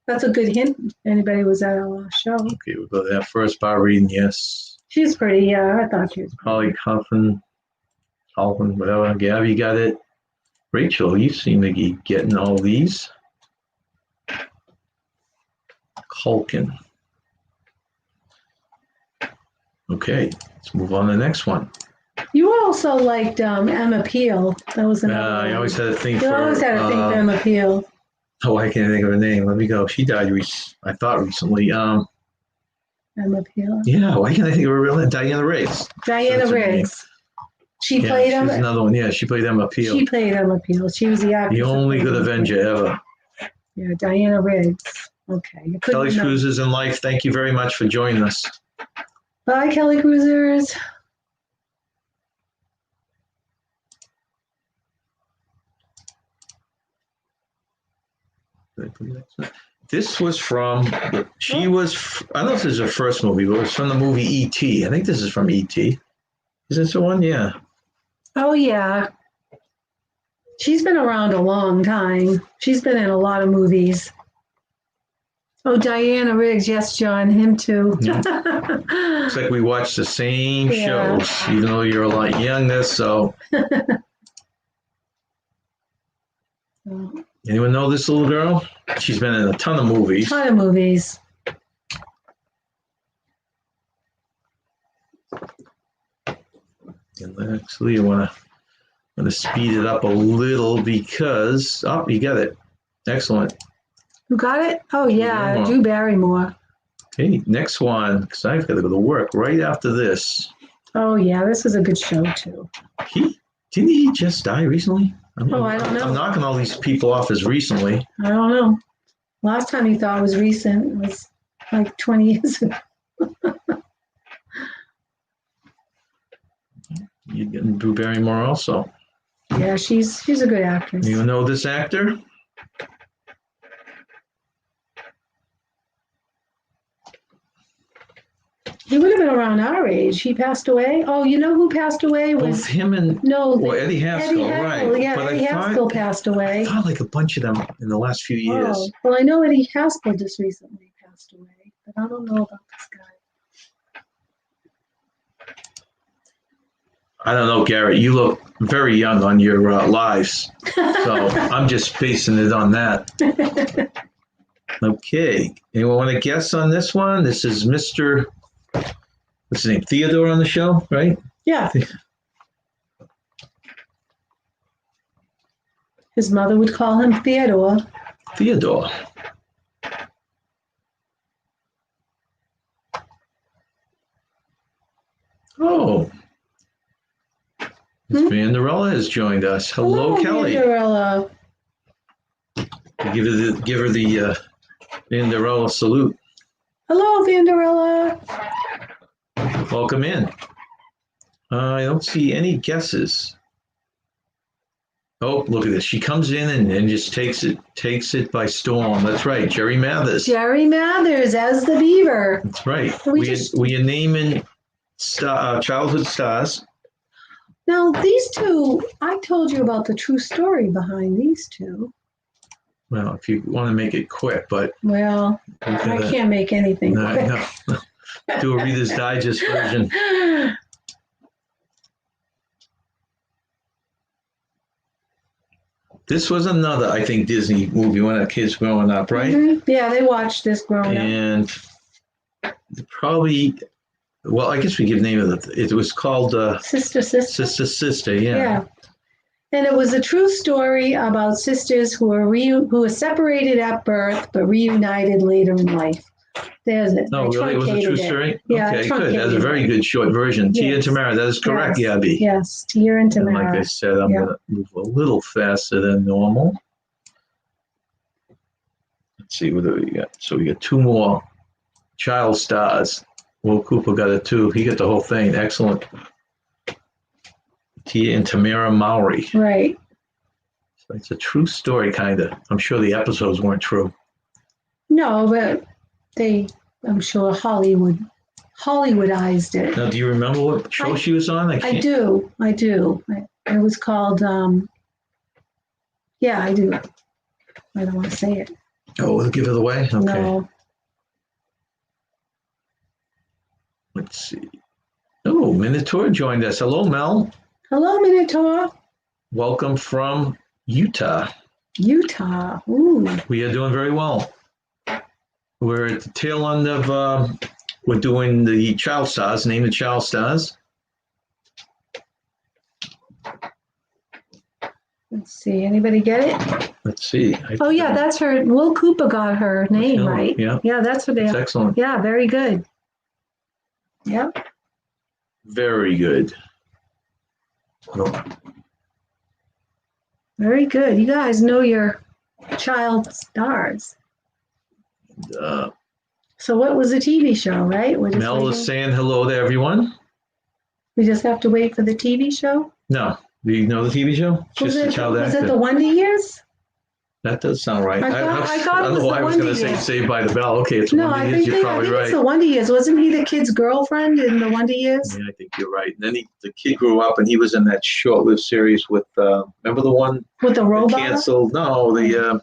That's a good hint. If anybody was at our last show. Okay, we'll go to that first. Barbara Eden, yes. She's pretty. Yeah, I thought she was. Holly Coffin, whatever. Gabby got it. Rachel, you seem to be getting all these. Culkin. Okay, let's move on to the next one. You also liked Emma Peel. That was another one. I always had a thing for. You always had a thing for Emma Peel. Oh, I can't think of her name. Let me go. She died, I thought, recently. Emma Peel. Yeah, why can't I think of her real name? Diana Riggs. Diana Riggs. She played Emma. Another one. Yeah, she played Emma Peel. She played Emma Peel. She was the actress. The only good Avenger ever. Yeah, Diana Riggs. Okay. Kelly Cruisers in Life, thank you very much for joining us. Bye, Kelly Cruisers. This was from, I don't know if this is her first movie, but it was from the movie E.T. I think this is from E.T. Is this the one? Yeah. Oh, yeah. She's been around a long time. She's been in a lot of movies. Oh, Diana Riggs. Yes, John. Him too. Looks like we watched the same shows, even though you're a lot younger, so. Anyone know this little girl? She's been in a ton of movies. And actually, I want to speed it up a little because, you got it. Excellent. You got it? Oh, yeah, Drew Barrymore. Okay, next one, because I've got to go to work right after this. Oh, yeah, this was a good show, too. Didn't he just die recently? I don't know. I'm knocking all these people off as recently. I don't know. Last time you thought it was recent was like 20 years ago. You're getting Drew Barrymore also. Yeah, she's a good actress. You know this actor? He would have been around our age. He passed away. Oh, you know who passed away? Both him and Eddie Haskell, right? Yeah, But Eddie Haskell passed away. I thought like a bunch of them in the last few years. Oh, well, I know Eddie Haskell just recently passed away, but I don't know about this guy. I don't know, Garrett. You look very young on your lives, so I'm just basing it on that. Okay. Anyone want to guess on this one? This is Mr. What's his name? Theodore on the show, right? Yeah. His mother would call him Theodore. Theodore. Oh. Ms. Vanderella has joined us. Hello, Kelley. Vanderella. Give her the Vanderella salute. Hello, Vanderella. Welcome in. I don't see any guesses. Oh, look at this. She comes in and just takes it by storm. That's right. Jerry Mathers. Jerry Mathers as the beaver. That's right. We are naming childhood stars. Now, these two, I told you about the true story behind these two. Well, if you want to make it quick, but... Well, I can't make anything quick. No. Do a Reader's Digest version. This was another, I think, Disney movie when our kids growing up, right? Mm-hmm. Yeah, they watched this growing up. And probably, well, I guess we give the name of it. It was called Sister, yeah. Yeah. And it was a true story about sisters who were separated at birth but reunited later in life. There's it. Oh, really? It was a true story? Yeah, okay, good. That's a very good short version. Yes. Tia and Tamara, that is correct, yes. Yabby. Yes, Tia and Tamara. And like I said, I'm going to move a little faster than normal. Let's see, what do we got? So we got two more child stars. Will Cooper got a 2. He got the whole thing. Excellent. Tia and Tamara Mowry. Right. So it's a true story, kind of. I'm sure the episodes weren't true. No, but I'm sure Hollywoodized it. Now, do you remember what show she was on? I do. It was called, yeah, I do. I don't want to say it. Oh, we'll give it away? Okay. No. Let's see. Oh, Minotaur joined us. Hello, Mel. Hello, Minotaur. Welcome from Utah. Utah. Ooh. We are doing very well. We're at the tail end of, we're doing the child stars, name the child stars. Let's see, anybody get it? Let's see. Oh, yeah, that's her. Will Cooper got her name, right? Yeah. Yeah, that's what they That's excellent. Yeah, very good. Yep. Very good. Well, very good. You guys know your child stars. So what was the TV show, right? Mel is saying hello to everyone. We just have to wait for the TV show? No. Do you know the TV show? Was it the Wonder Years? That does sound right. I don't know why I was going to say Saved by the Bell. Okay, it's Wonder Years. You're probably right. It's the Wonder Years. Wasn't he the kid's girlfriend in the Wonder Years? Yeah, I think you're right. And then the kid grew up and he was in that short-lived series with, remember the one? With the robot? Canceled. No,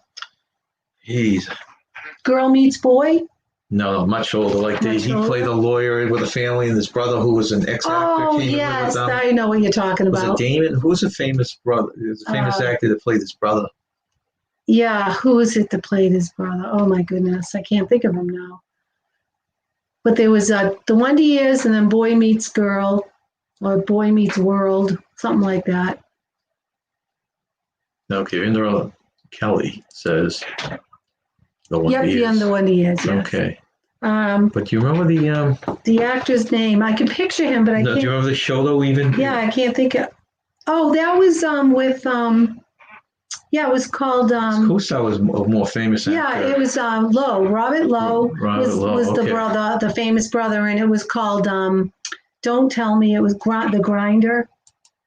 Girl Meets Boy? No, much older. Like he played a lawyer with a family, and his brother, who was an ex-actor, came in with them. I know what you're talking about. Was it Damon? Who was a famous brother? It was a famous actor that played his brother. Yeah, who was it that played his brother? Oh my goodness, I can't think of him now. But there was the Wonder Years, and then Boy Meets Girl, or Boy Meets World, something like that. Okay, and Kelley says the Wonder Years. Yep, the Wonder Years. Yes. Okay. But do you remember the actor's name? I can picture him, but I can't. Do you remember the show though? Even I can't think of. Oh, that was with yeah, it was called. Co-star was a more famous actor. Yeah, it was Lowe. Robert Lowe was the brother, the famous brother, and it was called Don't Tell Me. It was The Grinder.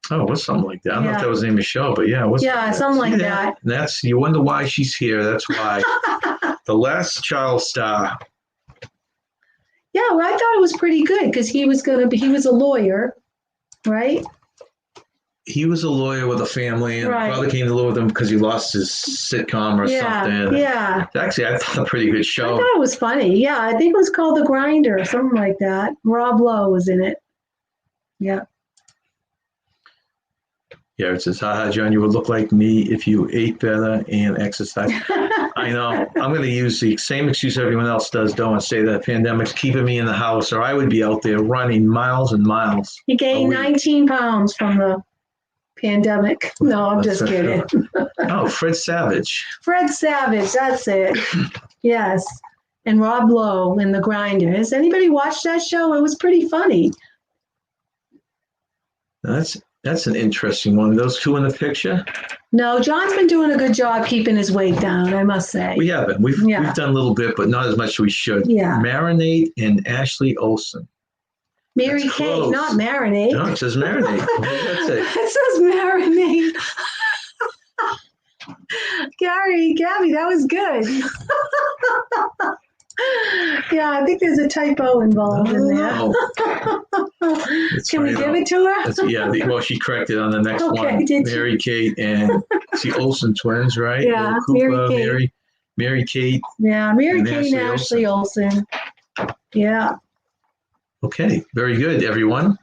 Oh, it was something like that. I don't know if that was the name of the show, but yeah, it was. Yeah, something like that. That's, you wonder why she's here. That's why. The last child star. Yeah, well, I thought it was pretty good because he was a lawyer, right? He was a lawyer with a family, and Right. brother came to live with him because he lost his sitcom or something. Yeah. Actually, I thought a pretty good I show. thought it was funny. Yeah, I think it was called The Grinder or something like that. Rob Lowe was in it. Yeah. Yeah, it says, haha, John, you would look like me if you ate better and exercised. I know. I'm going to use the same excuse everyone else does, though, and say that the pandemic's keeping me in the house, or I would be out there running miles and miles. He gained 19 pounds from the pandemic. No, I'm That's just kidding. Sure. Oh, Fred Savage. Fred Savage, that's it. Yes. And Rob Lowe in The Grinder. Has anybody watched that show? It was pretty funny. That's an interesting one. Those two in the picture? No, John's been doing a good job keeping his weight down, I must say. We haven't. We've done a little bit, but not as much as we should. Yeah. Marinate and Ashley Olsen. Mary Kay, not marinate. No, it says marinate. What does that say? It says marinate. Gabby, that was good. Yeah, I think there's a typo involved in there. Can we give it to her? Well, she corrected on the next one. Mary Kate and Olsen twins, right? Yeah, Cooper, Mary Kate. Yeah, Mary Kate and Ashley Olsen. Yeah. Okay, very good, everyone.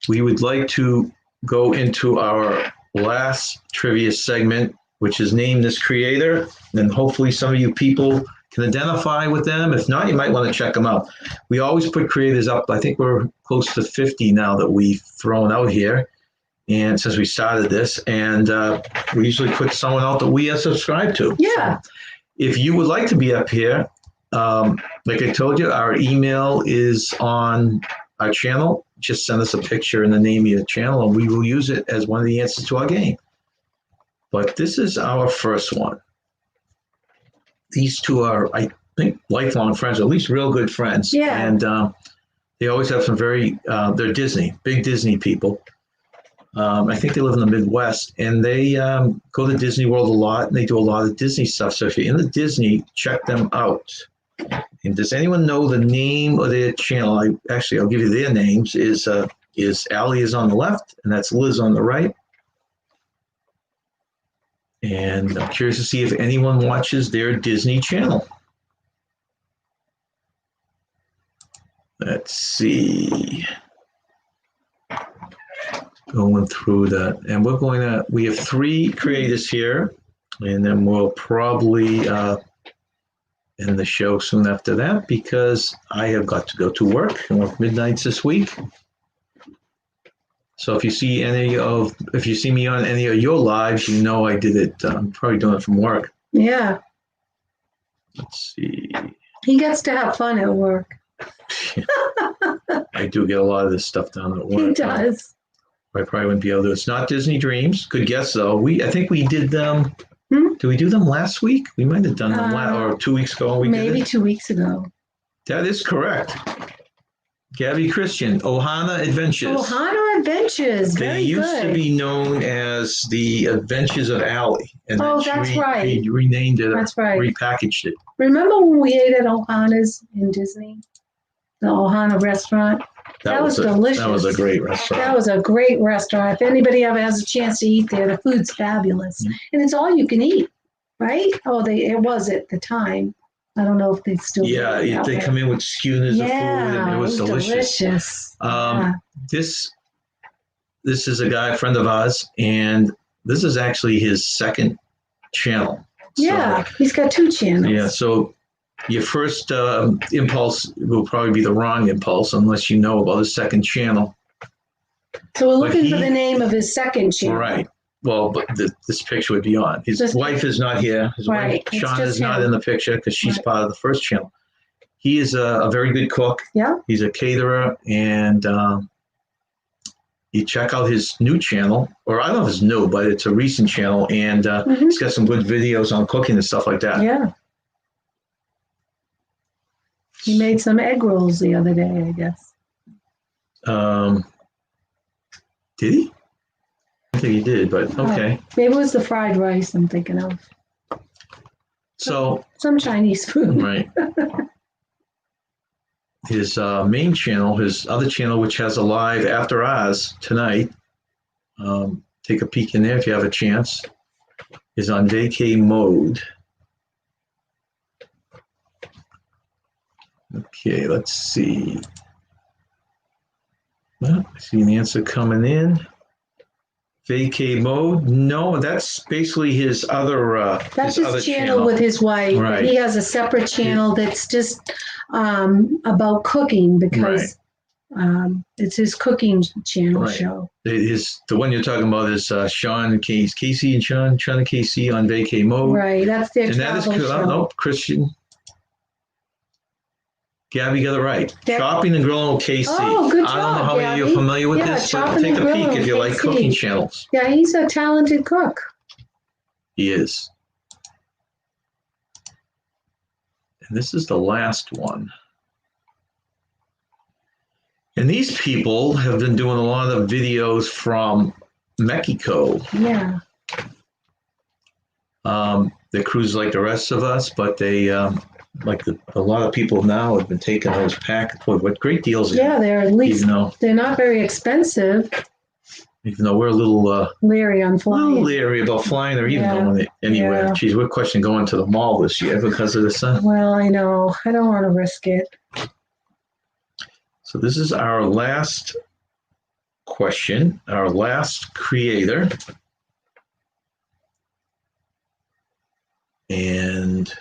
We would like to go into our last trivia segment, which is Name This Creator. And hopefully some of you people can identify with them. If not, you might want to check them out. We always put creators up. I think we're close to 50 now that we've thrown out here. And since we started this, and we usually put someone out that we have subscribed to. Yeah. So if you would like to be up here, like I told you, our email is on our channel. Just send us a picture and the name of your channel, and we will use it as one of the answers to our game. But this is our first one. These two are, I think, lifelong friends, or at least real good friends. Yeah. And they always have some they're big Disney people. I think they live in the Midwest, and they go to Disney World a lot, and they do a lot of Disney stuff. So if you're into Disney, check them out. And does anyone know the name of their channel? I'll give you their names. Is Allie is on the left, and that's Liz on the right. And I'm curious to see if anyone watches their Disney channel. Let's see. Going through that. And we have 3 creators here, and then we'll probably end the show soon after that because I have got to go to work and work midnights this week. So if you see me on any of your lives, you know I did it. I'm probably doing it from work. Yeah. Let's see. He gets to have fun at work. I do get a lot of this stuff done at work. He does. I probably wouldn't be able to. It's not Disney Dreams. Good guess though. I think we did them. Did we do them last week? We might have done them or 2 weeks ago. Maybe 2 weeks ago. That is correct. Gabby Christian, Ohana Adventures. Ohana Adventures. They used to be known as the Adventures of Allie. And that's right. He renamed it. That's right. Repackaged it. Remember when we ate at Ohana's in Disney? The Ohana restaurant? That was delicious. That was a great restaurant. That was a great restaurant. If anybody ever has a chance to eat there, the food's fabulous. Mm-hmm. And it's all you can eat, right? It was at the time. I don't know if they still do. Yeah, they come in with schooners of food, and it was delicious. This is a guy, a friend of ours, and this is actually his second channel. Yeah, he's got 2 channels. Yeah, so your first impulse will probably be the wrong impulse unless you know about his second channel. So we're looking for the name of his second channel. Right. Well, but this picture would be on. His wife is not here. His wife, Shauna, is not in the picture because she's part of the first channel. He is a very good cook. Yeah. He's a caterer, and you check out his new channel, or I don't know if it's new, but it's a recent channel, and he's got some good videos on cooking and stuff like that. Yeah. He made some egg rolls the other day, I guess. Did he? I think he did, but okay. Maybe it was the fried rice I'm thinking of. So some Chinese food. Right. his main channel, his other channel, which has a live after ours tonight. Take a peek in there if you have a chance. Is on vacay mode. Okay, let's see. Well, I see an answer coming in. Vacay mode? No, that's basically his other. That's his other his channel with his wife. Right. He has a separate channel that's just about cooking because it's his cooking channel Right. show. The one you're talking about is Casey and Sean and Casey on vacay mode. Right, that's their And that is travel show. no, Christian. Gabby got it right. Chopping and grilling with Casey. Oh, good job, I don't know how many of you Gabby. are familiar with Yeah, this, but chopping take and a peek grilling if you with like Casey. cooking channels. Yeah, he's a talented cook. He is. And this is the last one. And these people have been doing a lot of videos from Mexico. Yeah. They cruise like the rest of us, but they, a lot of people now have been taking those pack. What great deals! Yeah, they're at least even they're not very expensive. though we're a little Leery on flying. leery about flying or even Yeah, going anywhere. yeah. Geez, we're questioning going to the mall this year because of the sun. Well, I know. I don't want to risk it. So this is our last question, our last creator. And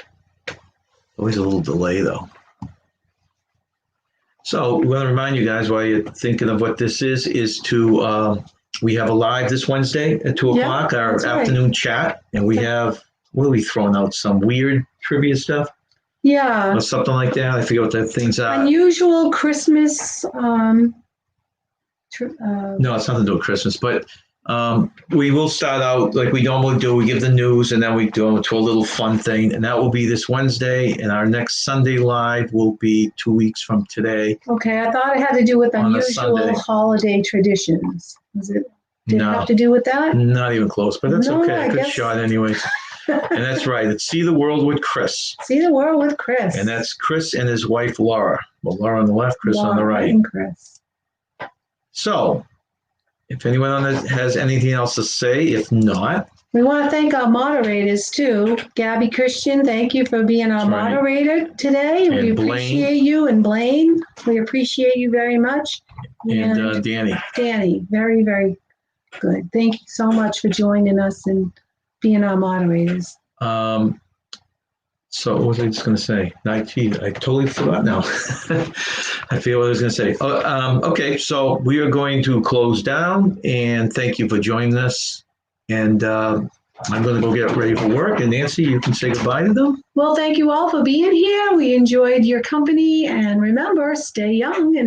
always a little delay though. So we want to remind you guys while you're thinking of what this is to we have a live this Wednesday at 2 o'clock, our that's right. afternoon chat, and we have what are we throwing out? Some weird trivia stuff Yeah. or something like that. I forget what the things are. Unusual Christmas. No, it's nothing to do with Christmas, but we will start out like we normally do. We give the news and then we go into a little fun thing, and that will be this Wednesday. And our next Sunday live will be 2 weeks from today. Okay, I thought it had to do with On a unusual Sunday. holiday traditions. Did it No, have to do with that? not even close, but that's No, okay. I Good guess- shot, anyways. And that's right. It's See the World with Chris, See the world with Chris. and that's Chris and his wife Laura. Well, Laura on the left, Chris on the Laura right. and Chris. So, if anyone on this has anything else to say, if not, We want to thank our moderators too. Gabby Christian, thank you for being our That's right. moderator today. We And Blaine. appreciate you. And Blaine, we appreciate you very much. and Danny. Danny, very, very good. Thank you so much for joining us and being our moderators. So what was I just going to say? I totally forgot now. I forget what I was going to say. Okay, so we are going to close down, and thank you for joining us. And I'm going to go get ready for work. And Nancy, you can say goodbye to them. Well, thank you all for being here. We enjoyed your company. And remember, stay young and